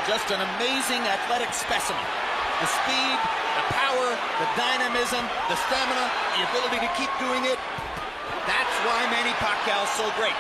Just an amazing athletic specimen. the speed, the power, the dynamism, the stamina, the ability to keep doing it. That's why Manny Pacquiao is so great.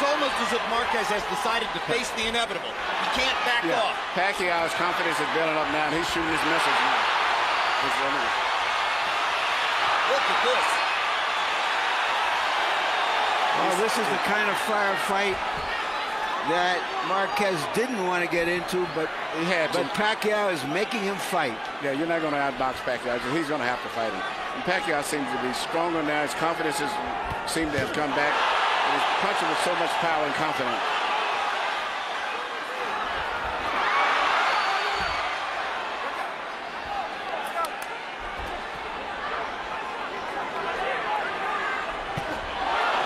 Almost as if Marquez has decided to face the inevitable. He can't back off. Pacquiao's confidence is building up now, and he's shooting his missiles now. Look at this. Well, this is the kind of firefight that Marquez didn't want to get into, but Pacquiao is making him fight. Yeah, you're not going to outbox Pacquiao. He's going to have to fight him. And Pacquiao seems to be stronger now. His confidence seems to have come back. And he's punching with so much power and confidence.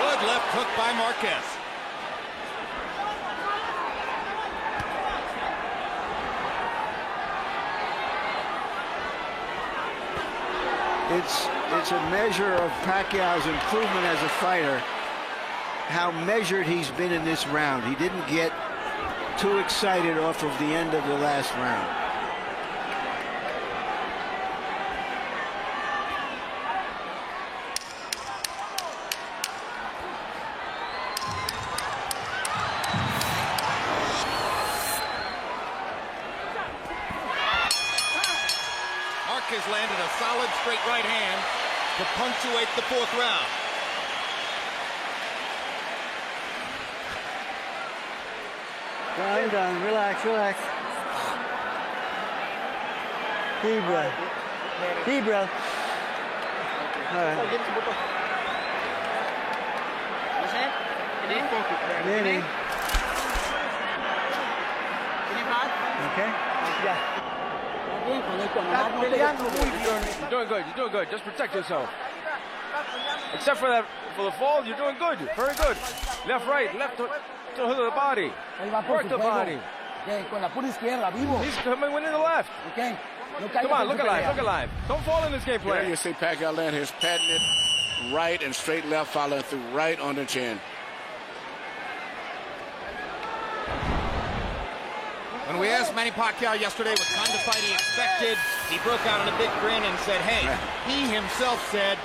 Good left hook by Marquez. It's a measure of Pacquiao's improvement as a fighter, how measured he's been in this round. He didn't get too excited off of the end of the last round. Marquez landed a solid straight right hand to punctuate the fourth round. I'm done. Relax, relax. Deep breath. Deep breath. All right. Manny. Okay? Yeah. You're doing good. You're doing good. Just protect yourself. Except for the fall, you're doing good. Very good. Left, right, left to the hood of the body. Work the body. He's coming in the left. Come on, look alive, look alive. Don't fall in this game plan. There you see Pacquiao land his patented right and straight left, following through right on the chin. When we asked Manny Pacquiao yesterday what kind of fight he expected, he broke out in a big grin and said, hey, he himself said,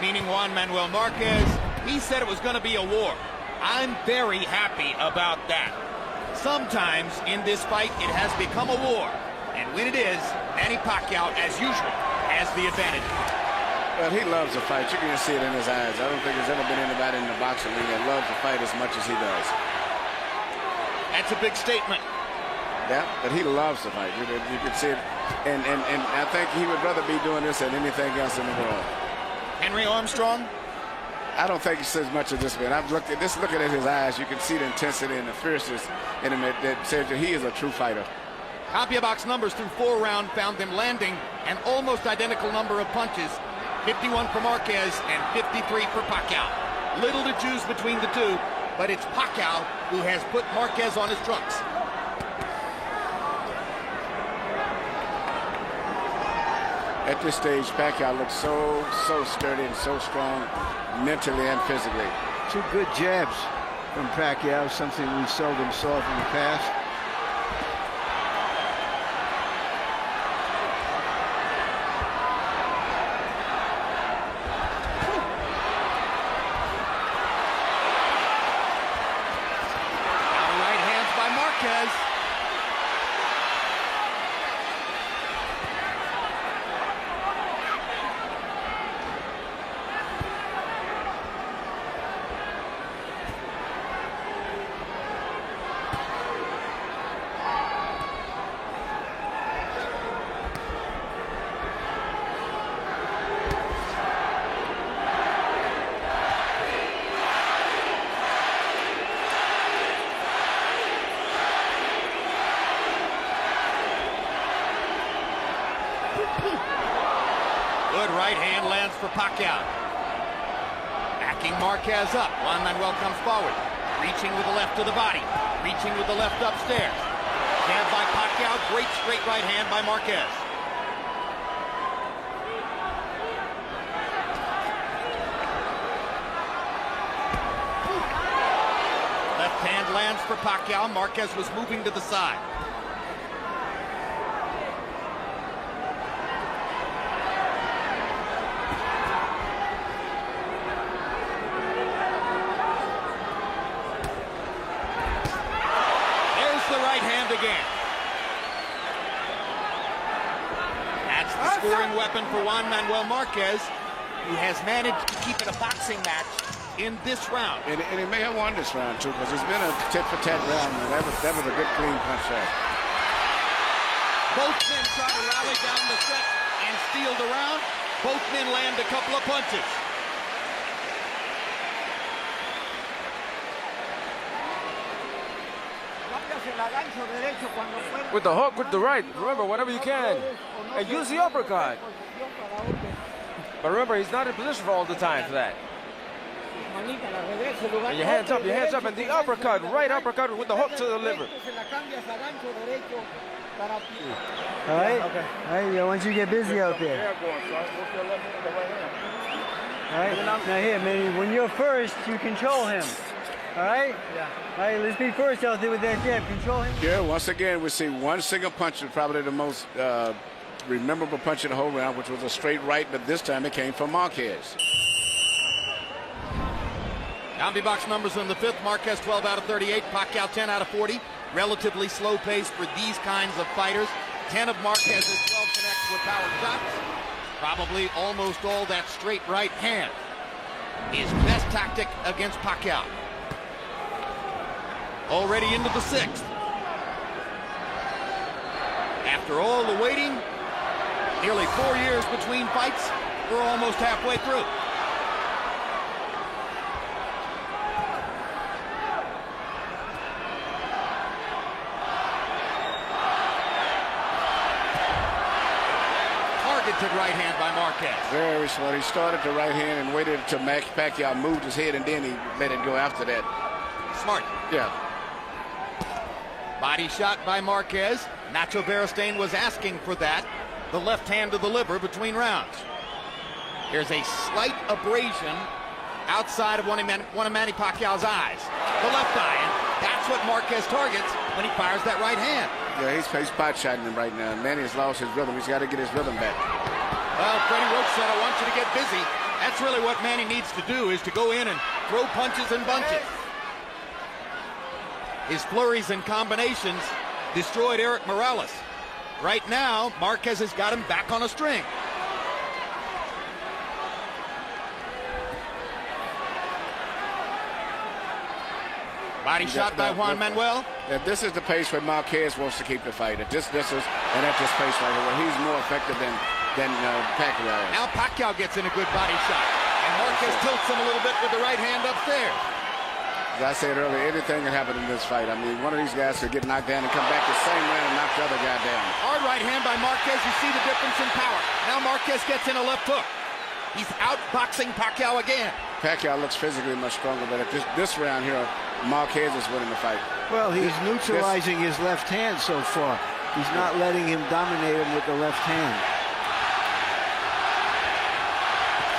meaning Juan Manuel Marquez, he said it was going to be a war. I'm very happy about that. Sometimes in this fight, it has become a war. And when it is, Manny Pacquiao, as usual, has the advantage. Well, he loves the fight. You can see it in his eyes. I don't think there's ever been anybody in the boxing league that loves the fight as much as he does. That's a big statement. Yeah, but he loves the fight. You can see it. And I think he would rather be doing this than anything else in the world. Henry Armstrong? I don't think he says much of this man. I've looked at this, looking at his eyes, you can see the intensity and the fierceness in him that says that he is a true fighter. Copia box numbers through 4 rounds found them landing an almost identical number of punches, 51 for Marquez and 53 for Pacquiao. Little to choose between the two, but it's Pacquiao who has put Marquez on his trunks. At this stage, Pacquiao looks so sturdy and so strong mentally and physically. 2 good jabs from Pacquiao, something we seldom saw from the past. Right hands by Marquez. Good right hand lands for Pacquiao. Backing Marquez up. Juan Manuel comes forward. Reaching with the left to the body. Reaching with the left upstairs. Jab by Pacquiao. Great straight right hand by Marquez. Left hand lands for Pacquiao. Marquez was moving to the side. Again. That's the scoring weapon for Juan Manuel Marquez, who has managed to keep it a boxing match in this round. And he may have won this round, too, because it's been a tit-for-tat round. And that was a good, clean punch there. Both men try to rally down the set and steal the round. Both men land a couple of punches. With the hook, with the right. Remember, whatever you can. And use the uppercut. But remember, he's not in position for all the time for that. And your hands up, and the uppercut, right uppercut with the hook to the liver. All right? Okay. All right, I want you to get busy out there. All right? Now here, man, when you're first, you control him. All right? Yeah. All right, let's be first out there with that jab. Control him. Yeah, once again, we see one single punch is probably the most memorable punch in the whole round, which was a straight right, but this time it came from Marquez. CompuBox numbers in the fifth. Marquez 12 out of 38. Pacquiao 10 out of 40. Relatively slow pace for these kinds of fighters. 10 of Marquez's 12 connects with power shots. Probably almost all that straight right hand. His best tactic against Pacquiao. Already into the sixth. After all the waiting, nearly 4 years between fights, we're almost halfway through. Targeted right hand by Marquez. Very smart. He started the right hand and waited until Pacquiao moved his head, and then he let it go after that. Smart. Yeah. Body shot by Marquez. Nacho Beristain was asking for that. The left hand to the liver between rounds. There's a slight abrasion outside of one of Manny Pacquiao's eyes. The left eye, and that's what Marquez targets when he fires that right hand. Yeah, he's spot shotting him right now. Manny has lost his rhythm. He's got to get his rhythm back. Well, Freddie Roach said, I want you to get busy. That's really what Manny needs to do, is to go in and throw punches and bunches. His flurries and combinations destroyed Eric Morales. Right now, Marquez has got him back on a string. Body shot by Juan Manuel. This is the pace where Marquez wants to keep the fight. At this pace right here, where he's more effective than Pacquiao. Now Pacquiao gets in a good body shot, and Marquez tilts him a little bit with the right hand upstairs. As I said earlier, anything can happen in this fight. I mean, one of these guys could get knocked down and come back the same round and knock the other guy down. Hard right hand by Marquez. You see the difference in power. Now Marquez gets in a left hook. He's outboxing Pacquiao again. Pacquiao looks physically much stronger, but at this round here, Marquez is winning the fight. Well, he's neutralizing his left hand so far. He's not letting him dominate him with the left hand.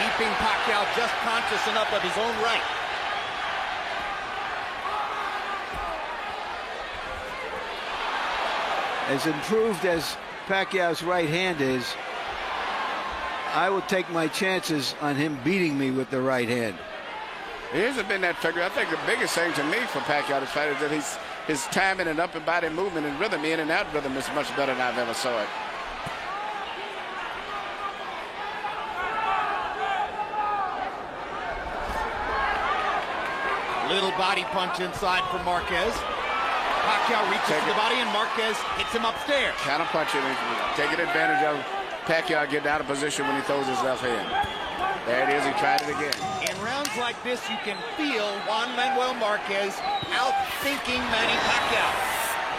Keeping Pacquiao just conscious enough of his own right. As improved as Pacquiao's right hand is, I will take my chances on him beating me with the right hand. He hasn't been that figure. I think the biggest thing to me for Pacquiao this fight is that his timing and upper body movement and rhythm, in and out rhythm, is much better than I've ever saw it. Little body punch inside for Marquez. Pacquiao reaches to the body, and Marquez hits him upstairs. Counter punching, taking advantage of Pacquiao getting out of position when he throws his left hand. There it is, he tried it again. In rounds like this, you can feel Juan Manuel Marquez outthinking Manny Pacquiao.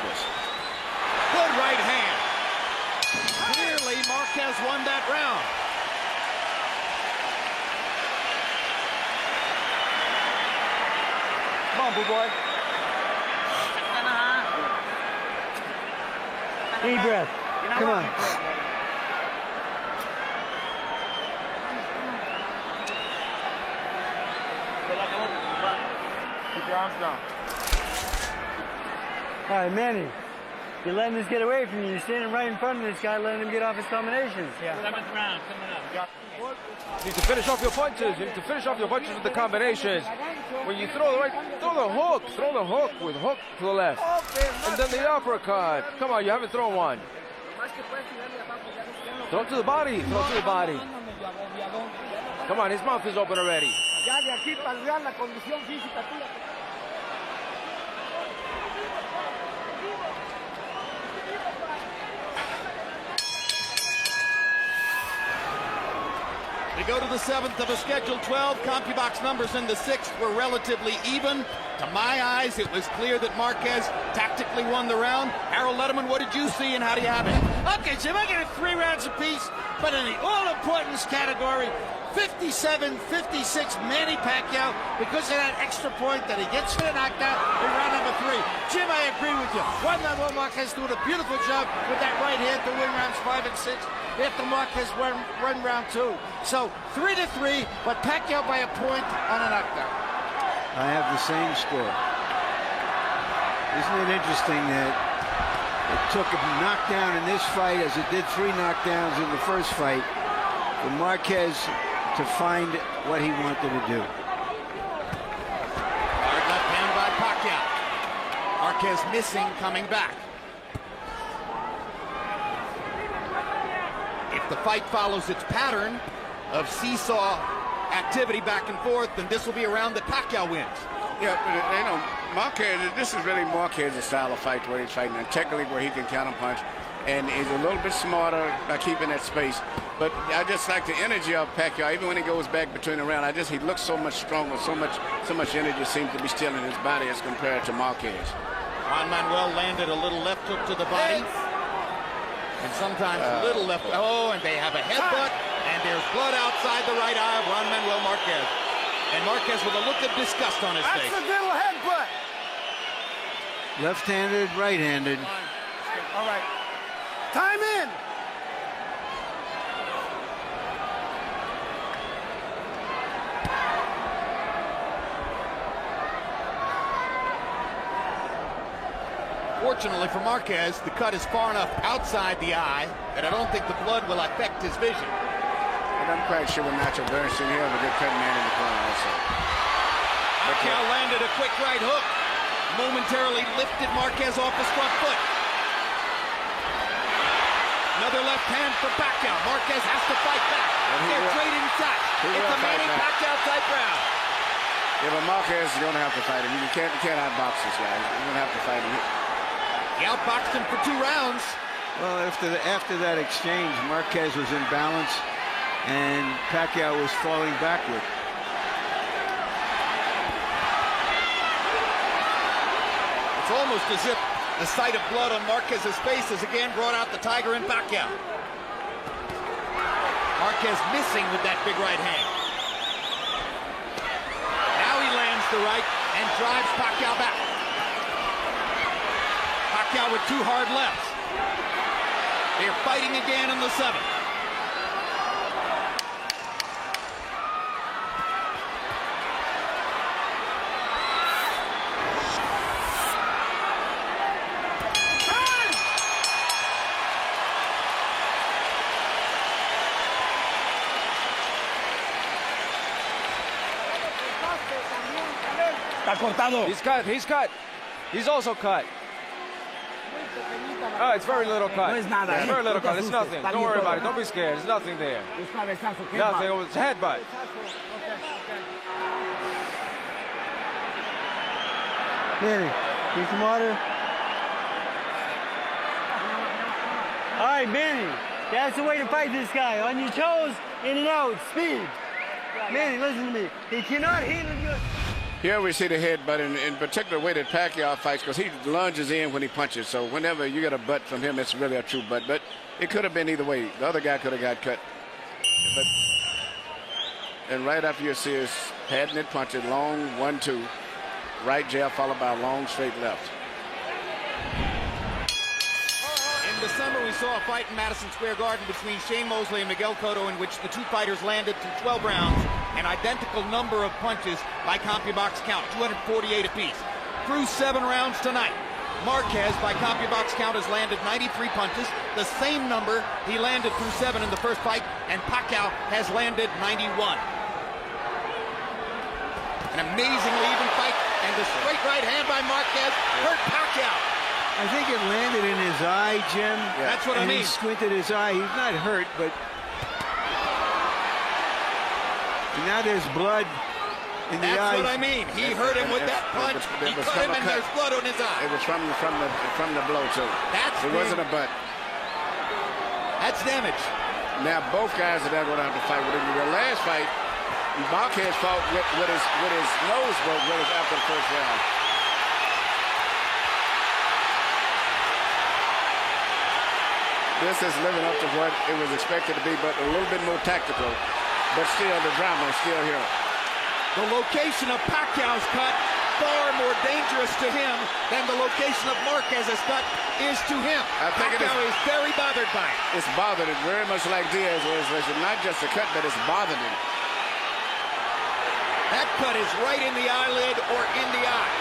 Yes. Good right hand. Clearly, Marquez Marquez won that round. Come on, boo boy. Deep breath. Come on. Keep your arms down. All right, Manny. You're letting this get away from you. You're standing right in front of this guy, letting him get off his combinations. Yeah. 7th round coming up. You need to finish off your punches. You need to finish off your punches with the combinations. When you throw the right, throw the hook with hook to the left. And then the uppercut. Come on, you haven't thrown one. Throw it to the body, throw it to the body. Come on, his mouth is open already. We go to the 7th of a scheduled 12. CompuBox numbers in the 6th were relatively even. To my eyes, it was clear that Marquez tactically won the round. Harold Letterman, what did you see and how do you have it? Okay, Jim, I get it 3 rounds apiece, but in the all-importance category, 57-56 Manny Pacquiao because of that extra point that he gets for the knockdown in round number 3. Jim, I agree with you. Juan Manuel Marquez doing a beautiful job with that right hand to win rounds 5 and 6. After Marquez run round 2. So 3-3, but Pacquiao by a point on a knockdown. I have the same score. Isn't it interesting that it took a knockdown in this fight as it did 3 knockdowns in the first fight for Marquez to find what he wanted to do. Hard left hand by Pacquiao. Marquez missing, coming back. If the fight follows its pattern of seesaw activity back and forth, then this will be a round that Pacquiao wins. Yeah, but, you know, Marquez, this is really Marquez's style of fight where he's fighting, and technically where he can counterpunch, and he's a little bit smarter by keeping that space. But I just like the energy of Pacquiao. Even when he goes back between the round, he looks so much stronger, so much energy seems to be still in his body as compared to Marquez. Juan Manuel landed a little left hook to the body. And sometimes a little left. Oh, and they have a headbutt, and there's blood outside the right eye of Juan Manuel Marquez. And Marquez with a look of disgust on his face. Accidental headbutt. Left-handed, right-handed. All right. Time in. Fortunately for Marquez, the cut is far enough outside the eye that I don't think the blood will affect his vision. And I'm quite sure with Nacho Bernstein here, have a good cutting man in the corner also. Pacquiao landed a quick right hook, momentarily lifted Marquez off his front foot. Another left hand for Pacquiao. Marquez has to fight back. They're trading shots. It's a Manny Pacquiao type round. Yeah, but Marquez is going to have to fight him. You can't outbox this guy. You're going to have to fight him. He outboxed him for 2 rounds. Well, after that exchange, Marquez was in balance, and Pacquiao was falling backward. It's almost as if the sight of blood on Marquez's face has again brought out the tiger in Pacquiao. Marquez missing with that big right hand. Now he lands the right and drives Pacquiao back. Pacquiao with 2 hard lefts. They're fighting again in the 7th. Está cortado. He's cut, he's cut. He's also cut. Oh, it's very little cut. No es nada, It's very little cut. It's nothing. Don't worry about it. Don't be scared. There's nothing there. Nothing. It was a headbutt. Manny, need some water? All right, Manny, that's the way to fight this guy. On your toes, in and out, speed. Manny, listen to me. He cannot handle you. Here we see the headbutt, in particular way that Pacquiao fights, because he lunges in when he punches. So whenever you get a butt from him, it's really a true butt. But it could have been either way. The other guy could have got cut. And right after you see his patented punches, long 1-2, right jab followed by a long straight left. In December, we saw a fight in Madison Square Garden between Shane Mosley and Miguel Cotto, in which the two fighters landed through 12 rounds, an identical number of punches by CompuBox count, 248 apiece. Through 7 rounds tonight, Marquez, by CompuBox count, has landed 93 punches, the same number he landed through 7 in the first fight, and Pacquiao has landed 91. An amazingly even fight, and the straight right hand by Marquez hurt Pacquiao. I think it landed in his eye, Jim. Yeah. That's what I mean. He squinted his eye. He's not hurt, but now there's blood in the eye. That's what I mean. He hurt him with that punch. He cut him, and there's blood on his eye. It was from the blow too. It wasn't a butt. That's damage. Now both guys are going to have to fight with him. The last fight, Marquez fought with his nose broke after the first round. This is living up to what it was expected to be, but a little bit more tactical. But still, the drama is still here. The location of Pacquiao's cut, far more dangerous to him than the location of Marquez's cut is to him. Pacquiao is very bothered by it. It's bothered him very much like Diaz was. It's not just a cut, but it's bothered him. That cut is right in the eyelid or in the eye.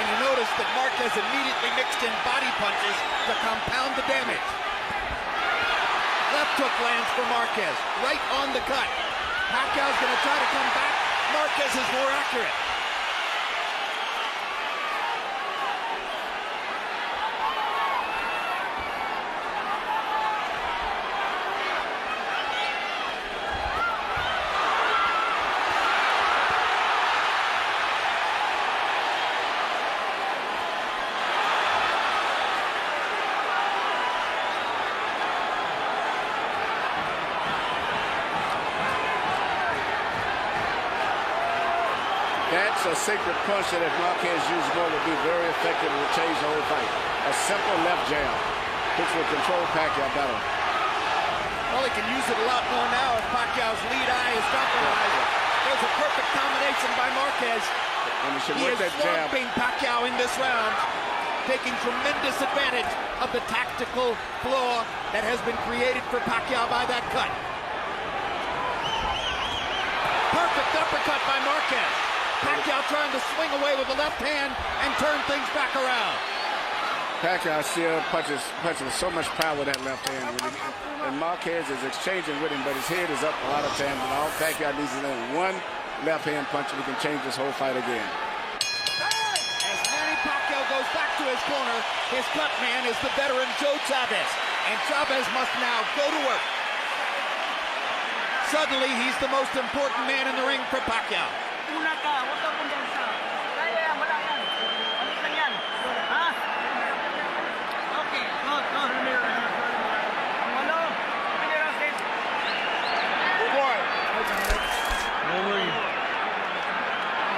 And you notice that Marquez immediately mixed in body punches to compound the damage. Left hook lands for Marquez, right on the cut. Pacquiao's going to try to come back. Marquez is more accurate. That's a secret punch that if Marquez used more would be very effective and would change the whole fight. A simple left jab, which will control Pacquiao better. Well, he can use it a lot more now if Pacquiao's lead eye is compromised. There's a perfect combination by Marquez. And he is swamping Pacquiao in this round, taking tremendous advantage of the tactical flaw that has been created for Pacquiao by that cut. Perfect uppercut by Marquez. Pacquiao trying to swing away with the left hand and turn things back around. Pacquiao still punches with so much power with that left hand. And Marquez is exchanging with him, but his head is up a lot of times. And all Pacquiao needs is one left hand punch, and he can change this whole fight again. As Manny Pacquiao goes back to his corner, his cut man is the veteran Joe Chavez. And Chavez must now go to work. Suddenly, he's the most important man in the ring for Pacquiao. Una ka, huwag kang kumpensa. Kaya yan, wala yan. Balik lang yan. Ha? Okay, good. Ano? Good boy.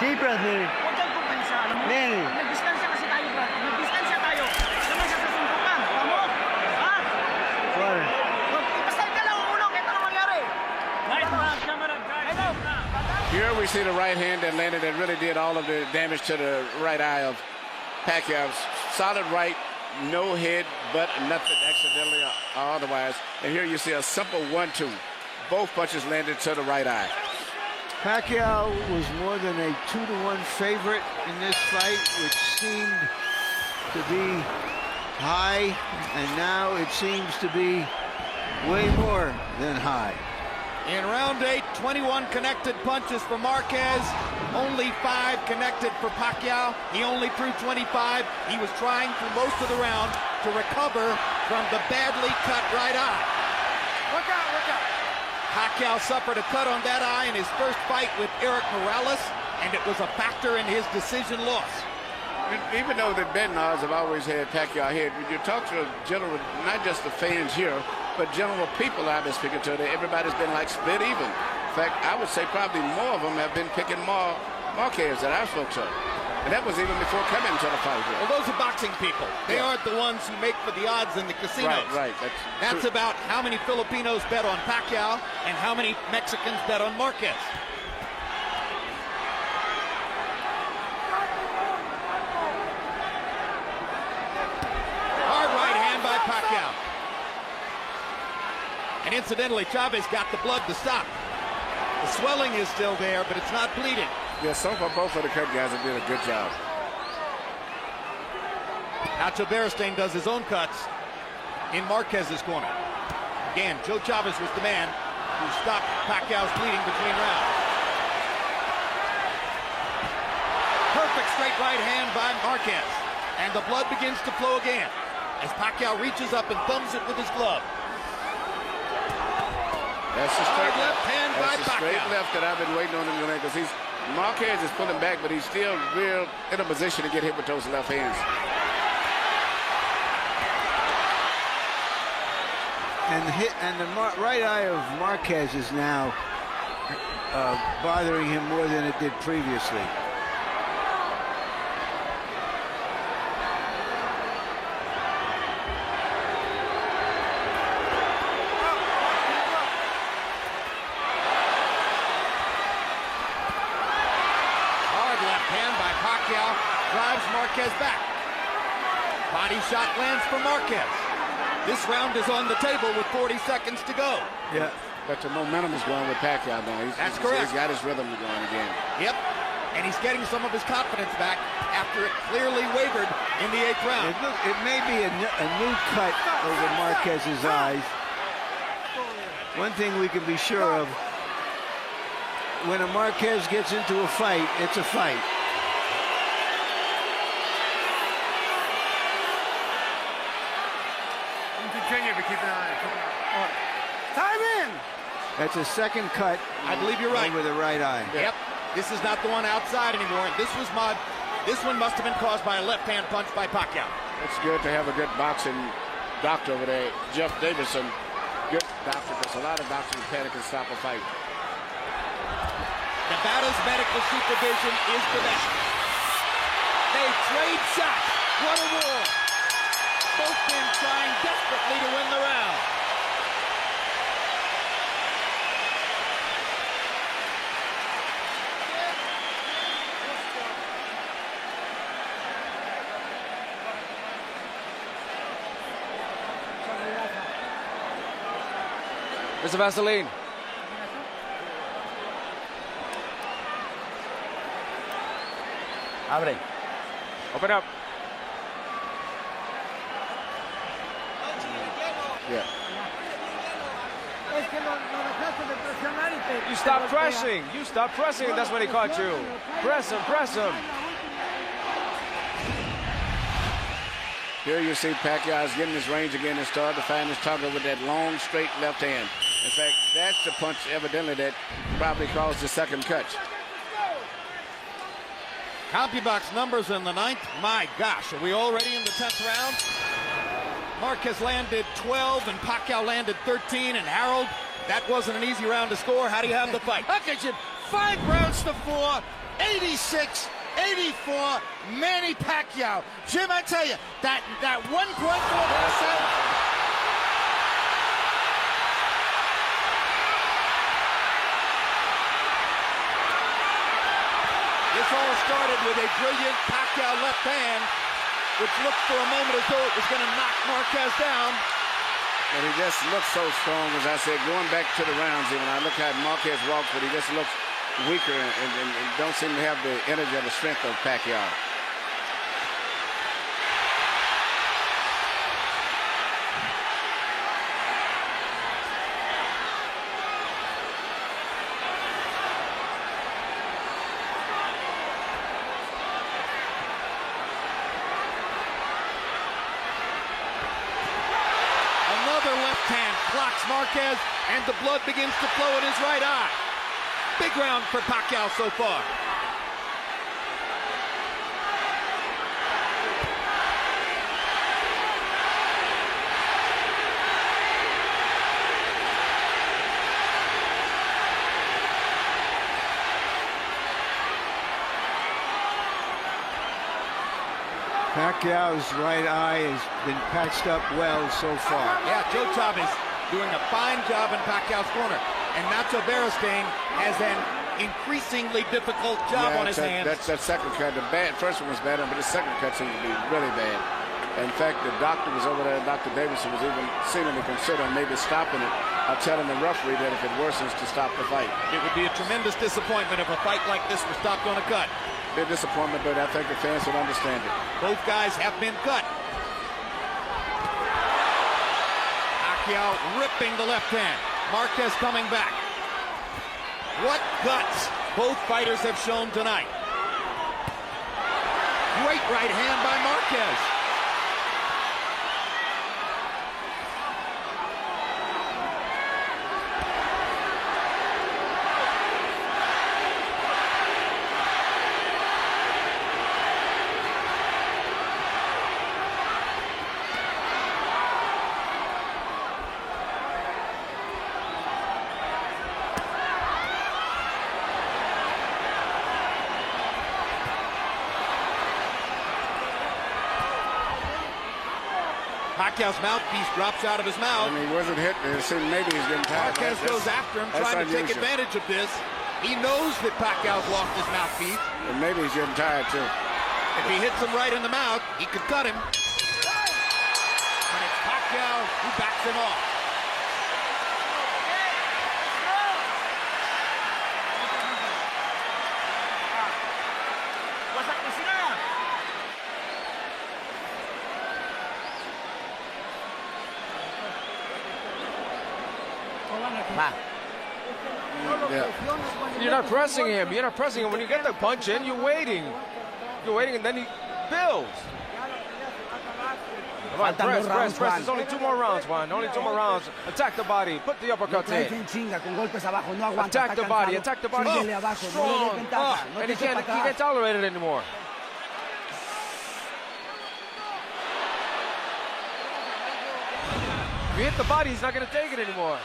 Deep breath, Manny. Huwag kang kumpensa. Manny. Nagdistansya kasi tayo, bro. Nagdistansya tayo. Naman sa susuntukan. Tamo? Ha? Water. Basta ka lang ulo. Kaya ano mangyari? Here we see the right hand that landed that really did all of the damage to the right eye of Pacquiao. Solid right, no head, but nothing accidentally or otherwise. And here you see a simple 1-2. Both punches landed to the right eye. Pacquiao was more than a 2-to-1 favorite in this fight, which seemed to be high, and now it seems to be way more than high. In round 8, 21 connected punches for Marquez, only 5 connected for Pacquiao. He only threw 25. He was trying through most of the round to recover from the badly cut right eye. Look out. Pacquiao suffered a cut on that eye in his first fight with Eric Morales, and it was a factor in his decision loss. even though the betting odds have always had Pacquiao ahead, when you talk to general, not just the fans here, but general people I've been speaking to, everybody's been like split even. In fact, I would say probably more of them have been picking Marquez that I spoke to. And that was even before coming to the fight here. Well, those are boxing people. They aren't the ones who make for the odds in the casinos. Right. That's about how many Filipinos bet on Pacquiao and how many Mexicans bet on Marquez. Hard right hand by Pacquiao. And incidentally, Chavez got the blood to stop. The swelling is still there, but it's not bleeding. Yeah, so far both of the cut guys have done a good job. Nacho Beristain does his own cuts in Marquez's corner. Again, Joe Chavez was the man who stopped Pacquiao's bleeding between rounds. Perfect straight right hand by Marquez. And the blood begins to flow again as Pacquiao reaches up and thumbs it with his glove. That's the straight left hand by Pacquiao. Straight left that I've been waiting on him to make, because Marquez is pulling back, but he's still real in a position to get hit with those left hands. And the right eye of Marquez is now bothering him more than it did previously. Drives Marquez back. Body shot lands for Marquez. This round is on the table with 40 seconds to go. Yeah. But the momentum is going with Pacquiao now. That's correct. He's got his rhythm going again. Yep. And he's getting some of his confidence back after it clearly wavered in the 8th round. It may be a new cut over Marquez's eyes. One thing we can be sure of, when a Marquez gets into a fight, it's a fight. Continue, but keep an eye on it. Time in! That's a second cut. I believe you're right. Over the right eye. Yep. This is not the one outside anymore. This one must have been caused by a left-hand punch by Pacquiao. It's good to have a good boxing doctor over there, Jeff Davidson. Good doctor, because a lot of doctors panic and stop a fight. Nevada's medical supervision is the best. They trade shots. What a war. Both men trying desperately to win the round. Mr. Vaseline. Abre. Open up. Yeah. You stop pressing. You stop pressing, and that's when he caught you. Press him, press him. Here you see Pacquiao is getting his range again and started to find his target with that long, straight left hand. In fact, that's the punch, evidently, that probably caused the second cut. CompuBox numbers in the 9th. My gosh, are we already in the 10th round? Marquez landed 12 and Pacquiao landed 13. And Harold, that wasn't an easy round to score. How do you have the fight? Okay, Jim. 5 rounds to 4, 86, 84, Manny Pacquiao. Jim, I tell you, that 1.4%. This all started with a brilliant Pacquiao left hand, which looked for a moment as though it was going to knock Marquez down. And he just looks so strong, as I said, going back to the rounds. Even I look how Marquez walks, but he just looks weaker and don't seem to have the energy or the strength of Pacquiao. Clocks Marquez, and the blood begins to flow in his right eye. Big round for Pacquiao so far. Pacquiao's right eye has been patched up well so far. Yeah, Joe Chavez doing a fine job in Pacquiao's corner. And Nacho Beristain has an increasingly difficult job on his hands. That second cut, the first one was bad, but the second cut seemed to be really bad. In fact, the doctor was over there, Dr. Davidson was even seemingly considering maybe stopping it, or telling the referee that if it worsens to stop the fight. It would be a tremendous disappointment if a fight like this were stopped on a cut. Big disappointment, but I think the fans would understand it. Both guys have been cut. Pacquiao ripping the left hand. Marquez coming back. What guts both fighters have shown tonight. Great right hand by Marquez. Pacquiao's mouthpiece drops out of his mouth. And he wasn't hit. It seemed maybe he's getting tired. Marquez goes after him, trying to take advantage of this. He knows that Pacquiao's lost his mouthpiece. And maybe he's getting tired, too. If he hits him right in the mouth, he could cut him. And it's Pacquiao who backs him off. Yeah. You're not pressing him. You're not pressing him. When you get the punch in, you're waiting. You're waiting, and then he builds. Come on, press. There's only 2 more rounds, Juan. Only 2 more rounds. Attack the body. Put the uppercut in. Attack the body. Attack the body. Strong. And he can't tolerate it anymore. If you hit the body, he's not going to take it anymore.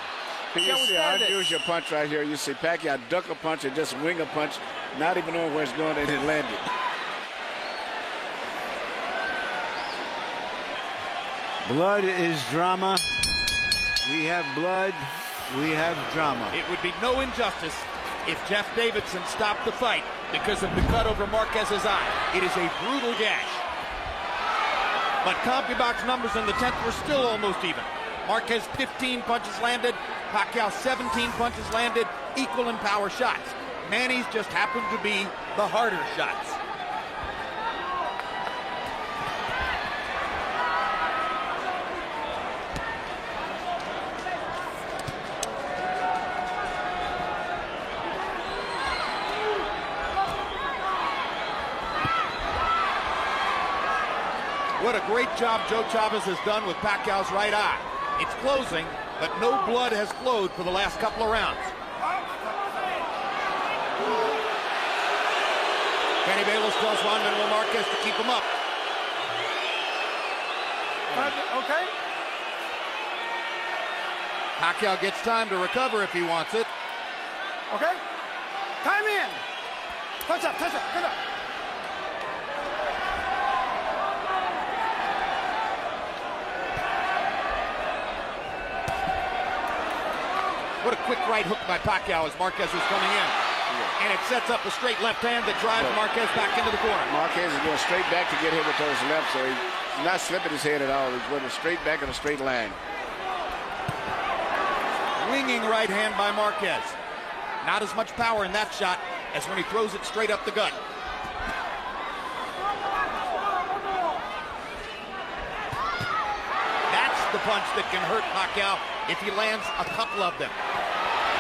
You see how use your punch right here. You see Pacquiao duck a punch and just wing a punch, not even knowing where it's going, and it landed. Blood is drama. We have blood. We have drama. It would be no injustice if Jeff Davidson stopped the fight because of the cut over Marquez's eye. It is a brutal gash. But CompuBox numbers in the 10th were still almost even. Marquez 15 punches landed, Pacquiao 17 punches landed, equal in power shots. Manny's just happened to be the harder shots. What a great job Joe Chavez has done with Pacquiao's right eye. It's closing, but no blood has flowed for the last couple of rounds. Kenny Bayless tells Juan Manuel Marquez to keep him up. Okay. Pacquiao gets time to recover if he wants it. Okay. Time in. Touch up. Good up. What a quick right hook by Pacquiao as Marquez was coming in. And it sets up a straight left hand that drives Marquez back into the corner. Marquez is going straight back to get hit with those lefts, so he's not slipping his head at all. He's going straight back in a straight line. Winging right hand by Marquez. Not as much power in that shot as when he throws it straight up the gut. That's the punch that can hurt Pacquiao if he lands a couple of them.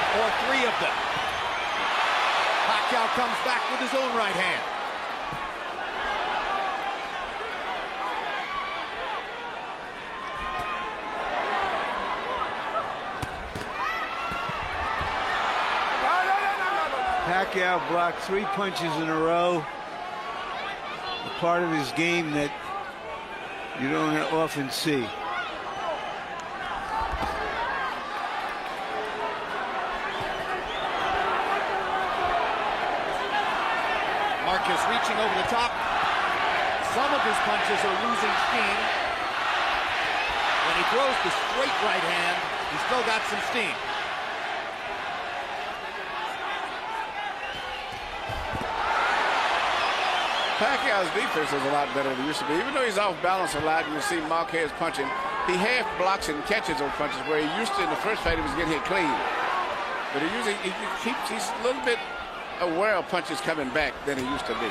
Or 3 of them. Pacquiao comes back with his own right hand. Pacquiao blocked 3 punches in a row. A part of his game that you don't often see. Marquez reaching over the top, Some of his punches are losing steam. When he throws the straight right hand, he's still got some steam. Pacquiao's defense is a lot better than it used to be. Even though he's off balance a lot, you see Marquez punching. He half blocks and catches those punches where he used to in the first fight he was getting hit clean. But he's a little bit aware of punches coming back than he used to be.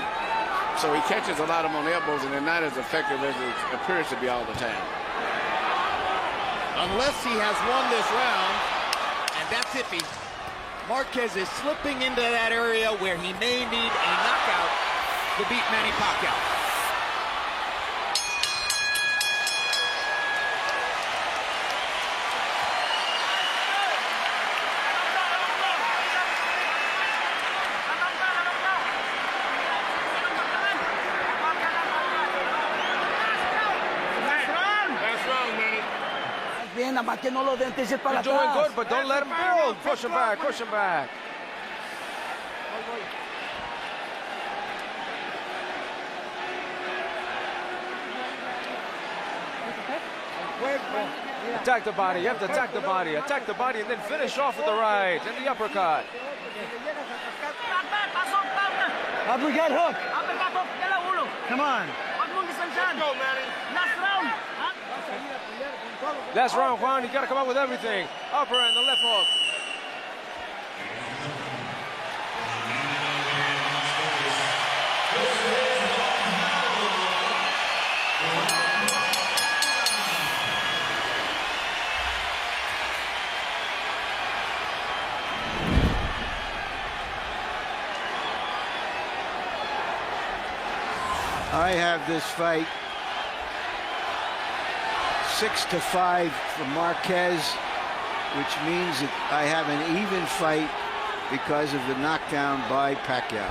So he catches a lot of them on elbows and they're not as effective as it appears to be all the time. Unless he has won this round, and that's iffy. Marquez is slipping into that area where he may need a knockout to beat Manny Pacquiao. You're doing good, but don't let him build. Push him back, push him back. Attack the body, you have to attack the body, and then finish off with the right and the uppercut. Uppercut hook. Come on. Go, Manny. Last round, Juan, you gotta come up with everything. Upper and the left hook. I have this fight 6-5 for Marquez, which means that I have an even fight because of the knockdown by Pacquiao.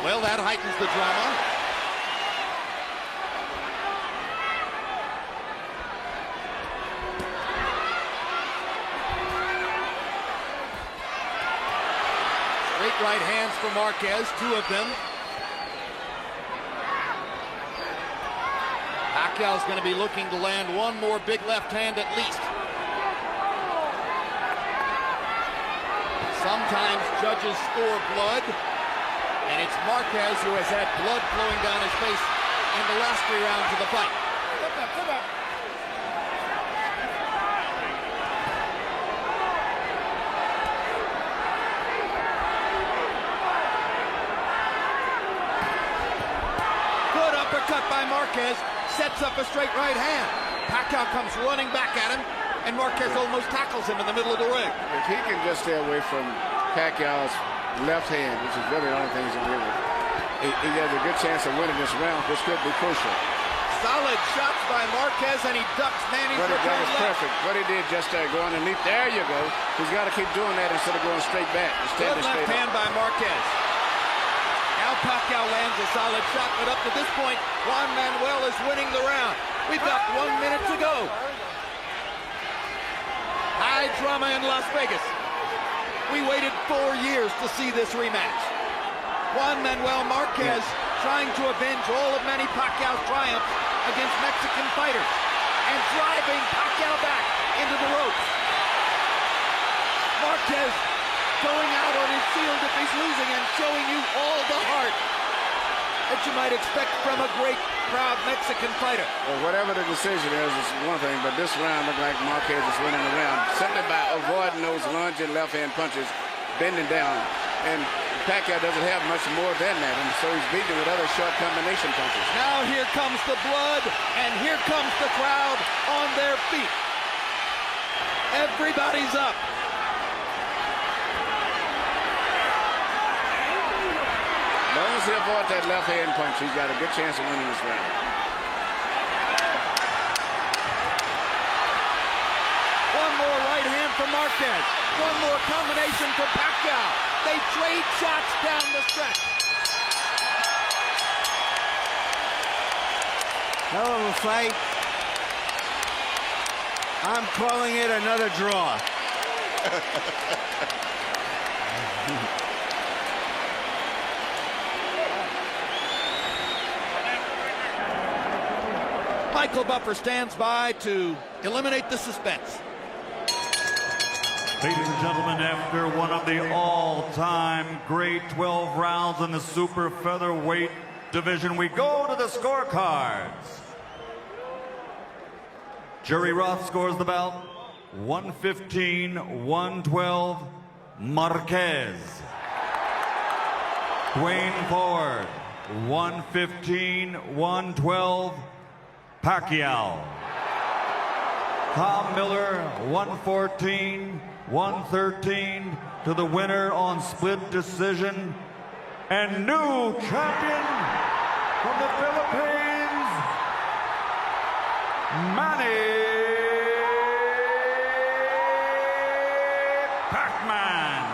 Well, that heightens the drama. Straight right hands for Marquez, two of them. Pacquiao's going to be looking to land one more big left hand at least. Sometimes judges score blood, and it's Marquez who has had blood flowing down his face in the last 3 rounds of the fight. Good uppercut by Marquez. Sets up a straight right hand. Pacquiao comes running back at him, and Marquez almost tackles him in the middle of the ring. If he can just stay away from Pacquiao's left hand, which is really the only thing he's going to he has a good chance of winning this round. This could be crucial. Solid shots by Marquez, and he ducks Manny's What he did return was left. perfect. What he did just there, go underneath. There you go. He's got to keep doing that instead of going straight back. Good left hand by Marquez. Now Pacquiao lands a solid shot, but up to this point, Juan Manuel is winning the round. We've got 1 minute to go. High drama in Las Vegas. We waited 4 years to see this rematch. Juan Manuel Marquez trying to avenge all of Manny Pacquiao's triumphs against Mexican fighters and driving Pacquiao back into the ropes. Marquez going out on his shield if he's losing and showing you all the heart that you might expect from a great, proud Mexican fighter. Well, whatever the decision is one thing, but this round looked like Marquez is winning the round simply by avoiding those lunging left-hand punches, bending down. And Pacquiao doesn't have much more than that, and so he's beating with other short combination punches. Now here comes the blood, and here comes the crowd on their feet. Everybody's up. As long as he avoids that left-hand punch, he's got a good chance of winning this round. One more right hand for Marquez. One more combination for Pacquiao. They trade shots down the stretch. Hell of a fight. I'm calling it another draw. Michael Buffer stands by to eliminate the suspense. Ladies and gentlemen, after one of the all-time great 12 rounds in the super featherweight division, we go to the scorecards. Jerry Roth scores the bout 115-112 Marquez. Dwayne Ford 115-112 Pacquiao. Tom Miller 114-113 to the winner on split decision. And new champion from the Philippines, Manny Pacquiao.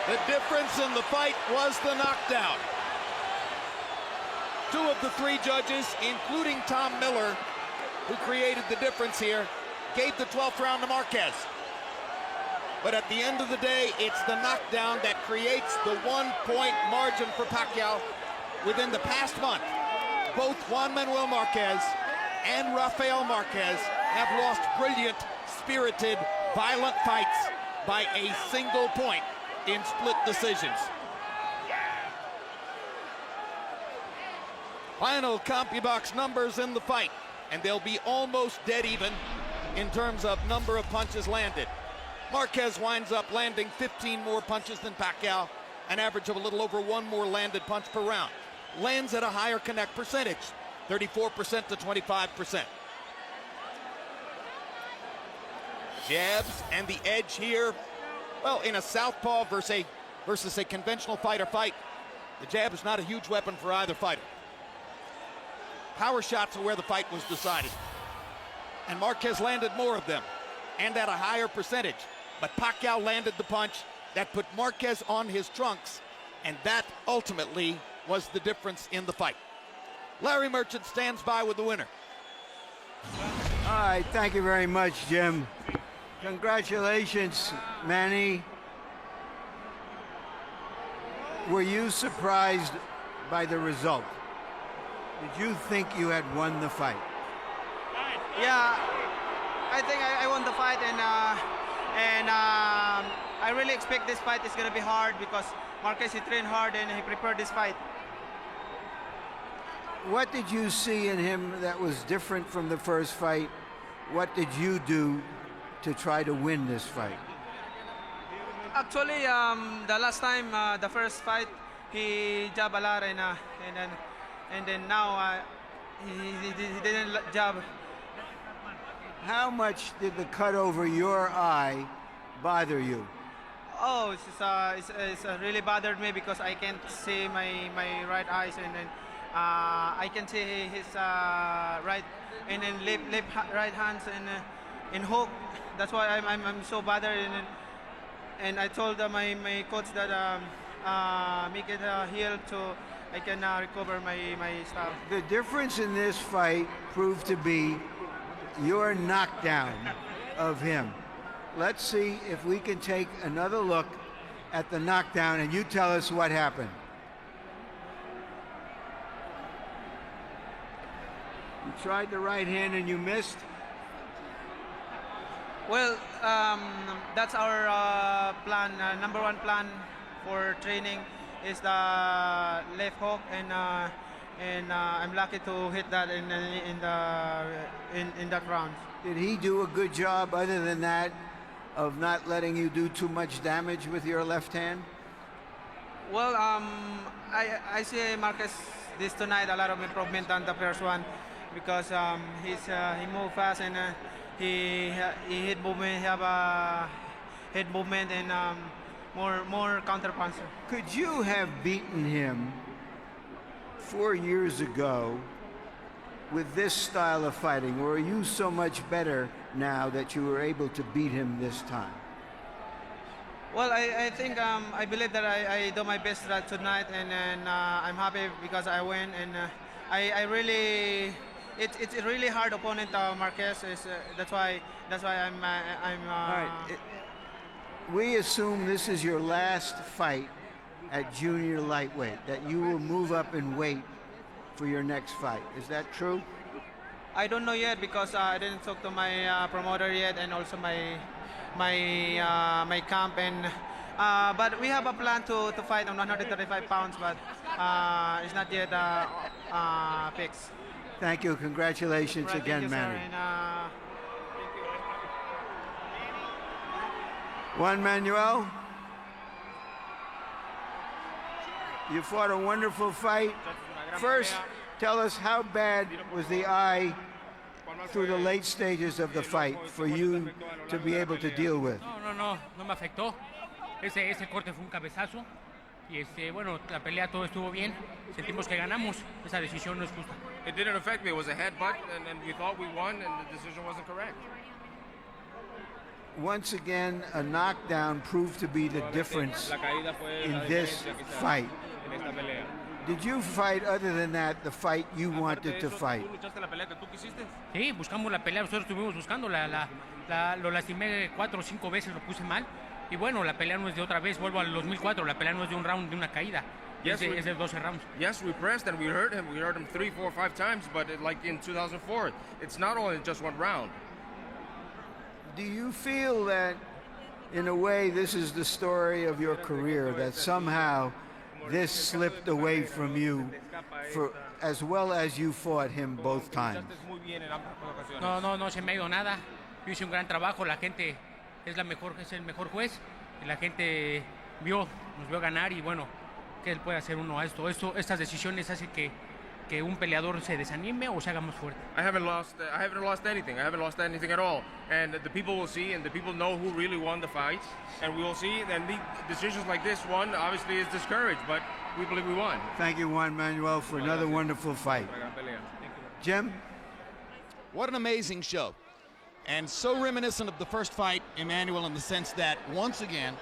The difference in the fight was the knockdown. Two of the three judges, including Tom Miller, who created the difference here, gave the 12th round to Marquez. But at the end of the day, it's the knockdown that creates the 1-point margin for Pacquiao. Within the past month, both Juan Manuel Marquez and Rafael Marquez have lost brilliant, spirited, violent fights by a single point in split decisions. Final CompuBox numbers in the fight, and they'll be almost dead even in terms of number of punches landed. Marquez winds up landing 15 more punches than Pacquiao, an average of a little over one more landed punch per round. Lands at a higher connect percentage, 34% to 25%. Jabs and the edge here. Well, in a southpaw versus a conventional fighter fight, the jab is not a huge weapon for either fighter. Power shots are where the fight was decided. And Marquez landed more of them, and at a higher percentage. But Pacquiao landed the punch that put Marquez on his trunks, and that ultimately was the difference in the fight. Larry Merchant stands by with the winner. All right, thank you very much, Jim. Congratulations, Manny. Were you surprised by the result? Did you think you had won the fight? Yeah, I think I won the fight, and I really expect this fight is going to be hard because Marquez, he trained hard and he prepared this fight. What did you see in him that was different from the first fight? What did you do to try to win this fight? Actually, the last time, the first fight, he jabbed a lot, and then now he didn't jab. How much did the cut over your eye bother you? Oh, it's really bothered me because I can't see my right eyes, and then I can see his right and then right hands and hook. That's why I'm so bothered, and I told my coach that make it heal so I can recover my stuff. The difference in this fight proved to be your knockdown of him. Let's see if we can take another look at the knockdown, and you tell us what happened. You tried the right hand and you missed? Well, that's our plan. Number one plan for training is the left hook, and I'm lucky to hit that in that round. Did he do a good job, other than that, of not letting you do too much damage with your left hand? Well, I see Marquez this tonight a lot of improvement on the first one because he moved fast, and he hit movement, he have a head movement, and more counter puncher. Could you have beaten him 4 years ago with this style of fighting, or are you so much better now that you were able to beat him this time? Well, I think I believe that I do my best tonight, and I'm happy because I win, and I really it's a really hard opponent. Marquez is that's why I'm All right. We assume this is your last fight at junior lightweight, that you will move up in weight for your next fight. Is that true? I don't know yet because I didn't talk to my promoter yet, and also my camp, and but we have a plan to fight on 135 pounds, but it's not yet fixed. Thank you. Congratulations Right, again, thank you, Manny. sir, and, Juan Manuel, you fought a wonderful fight. First, tell us how bad was the eye through the late stages of the fight for you to be able to deal with? No me afectó. Ese corte fue un cabezazo y bueno, la pelea todo estuvo bien. Sentimos que ganamos. Esa decisión no es justa. It didn't affect me. It was a headbutt, and we thought we won, and the decision wasn't correct. Once again, a knockdown proved to be the difference in this fight. Did you fight, other than that, the fight you wanted to fight? Sí, buscamos la pelea, nosotros estuvimos buscando, lo lastimé 4 o 5 veces, lo puse mal. Y bueno, la pelea no es de otra vez, vuelvo al 2004, la pelea no es de un round, de una caída. Es de 12 rounds. Yes, we pressed and we hurt him. We hurt him 3, 4, 5 times, but like in 2004, it's not only just one round. Do you feel that, in a way, this is the story of your career, that somehow this slipped away from you for as well as you fought him both times? No se me ha ido nada. Yo hice un gran trabajo, la gente es el mejor juez, y la gente nos vio ganar, y bueno, ¿qué puede hacer uno a esto? Estas decisiones hacen que un peleador se desanime o se haga más fuerte. I haven't lost anything. I haven't lost anything at all. And the people will see, and the people know who really won the fights, and we will see. And the decisions like this one obviously is discouraged, but we believe we won. Thank you, Juan Manuel, for another wonderful fight. Jim? What an amazing show. And so reminiscent of the first fight, Emmanuel, in the sense that, once again,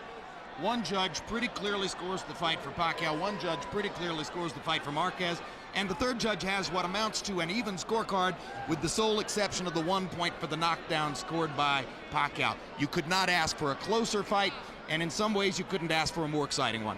one judge pretty clearly scores the fight for Pacquiao, one judge pretty clearly scores the fight for Marquez, and the third judge has what amounts to an even scorecard, with the sole exception of the 1 point for the knockdown scored by Pacquiao. You could not ask for a closer fight, and in some ways you couldn't ask for a more exciting one.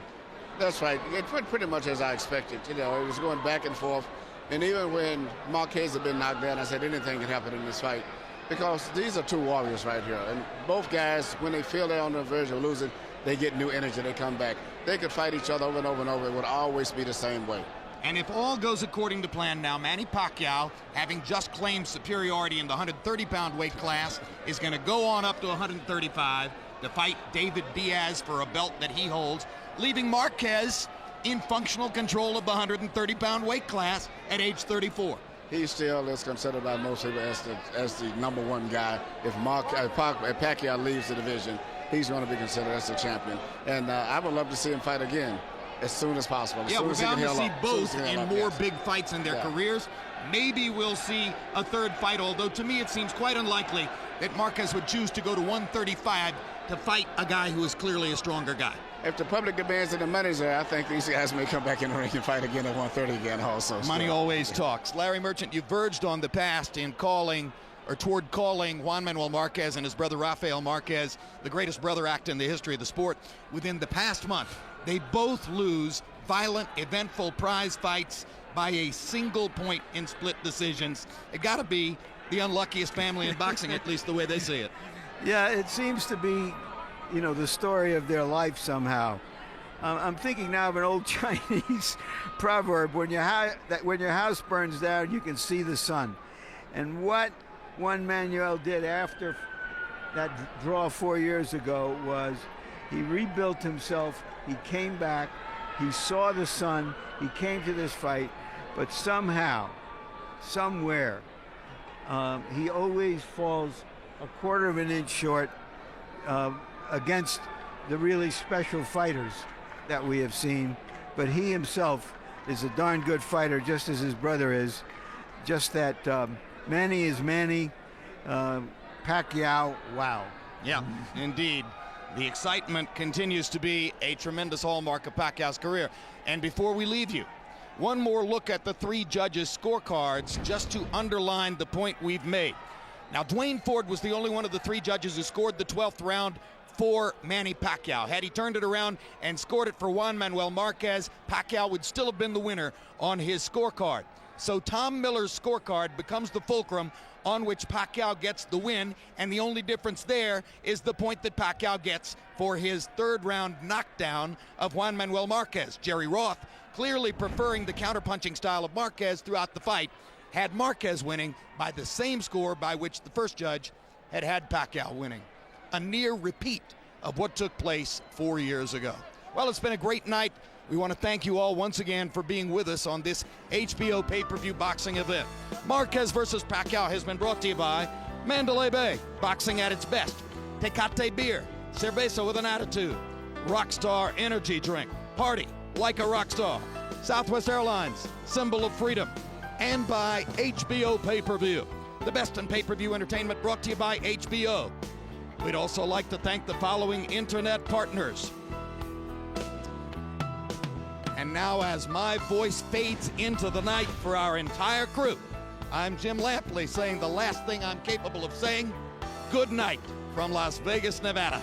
That's right. It went pretty much as I expected. You know, it was going back and forth. And even when Marquez had been knocked down, I said anything can happen in this fight. Because these are two warriors right here. And both guys, when they feel they're on the verge of losing, they get new energy, they come back. They could fight each other over and over and over. It would always be the same way. And if all goes according to plan now, Manny Pacquiao, having just claimed superiority in the 130-pound weight class, is going to go on up to 135 to fight David Diaz for a belt that he holds, leaving Marquez in functional control of the 130-pound weight class at age 34. He still is considered by most people as the number one guy. If Pacquiao leaves the division, he's going to be considered as the champion. And I would love to see him fight again as soon as possible. Yeah, we're bound to see both in more big fights in their careers. Maybe we'll see a third fight, although to me it seems quite unlikely that Marquez would choose to go to 135 to fight a guy who is clearly a stronger guy. If the public demands and the money's there, I think these guys may come back in the ring and fight again at 130 again also. Money always talks. Larry Merchant, you've verged on the past in calling, or toward calling, Juan Manuel Marquez and his brother Rafael Marquez the greatest brother act in the history of the sport. Within the past month, they both lose violent, eventful prize fights by a single point in split decisions. It got to be the unluckiest family in boxing, at least the way they see it. Yeah, it seems to be, you know, the story of their life somehow. I'm thinking now of an old Chinese proverb: when your house burns down, you can see the sun. And what Juan Manuel did after that draw 4 years ago was he rebuilt himself. He came back. He saw the sun. He came to this fight, but somehow, somewhere, he always falls a quarter of an inch short against the really special fighters that we have seen. But he himself is a darn good fighter, just as his brother is. Just that Manny is Manny. Pacquiao, wow. Yeah, indeed. The excitement continues to be a tremendous hallmark of Pacquiao's career. And before we leave you, one more look at the three judges' scorecards just to underline the point we've made. Now, Dwayne Ford was the only one of the three judges who scored the 12th round for Manny Pacquiao. Had he turned it around and scored it for Juan Manuel Marquez, Pacquiao would still have been the winner on his scorecard. So Tom Miller's scorecard becomes the fulcrum on which Pacquiao gets the win, and the only difference there is the point that Pacquiao gets for his third round knockdown of Juan Manuel Marquez. Jerry Roth, clearly preferring the counterpunching style of Marquez throughout the fight, had Marquez winning by the same score by which the first judge had Pacquiao winning. A near repeat of what took place 4 years ago. Well, it's been a great night. We want to thank you all once again for being with us on this HBO pay-per-view boxing event. Marquez versus Pacquiao has been brought to you by Mandalay Bay, boxing at its best. Tecate beer, cerveza with an attitude. Rockstar energy drink, party like a rock star. Southwest Airlines, symbol of freedom. And by HBO pay-per-view, the best in pay-per-view entertainment, brought to you by HBO. We'd also like to thank the following internet partners. And now, as my voice fades into the night for our entire crew, I'm Jim Lampley saying the last thing I'm capable of saying. Good night from Las Vegas, Nevada.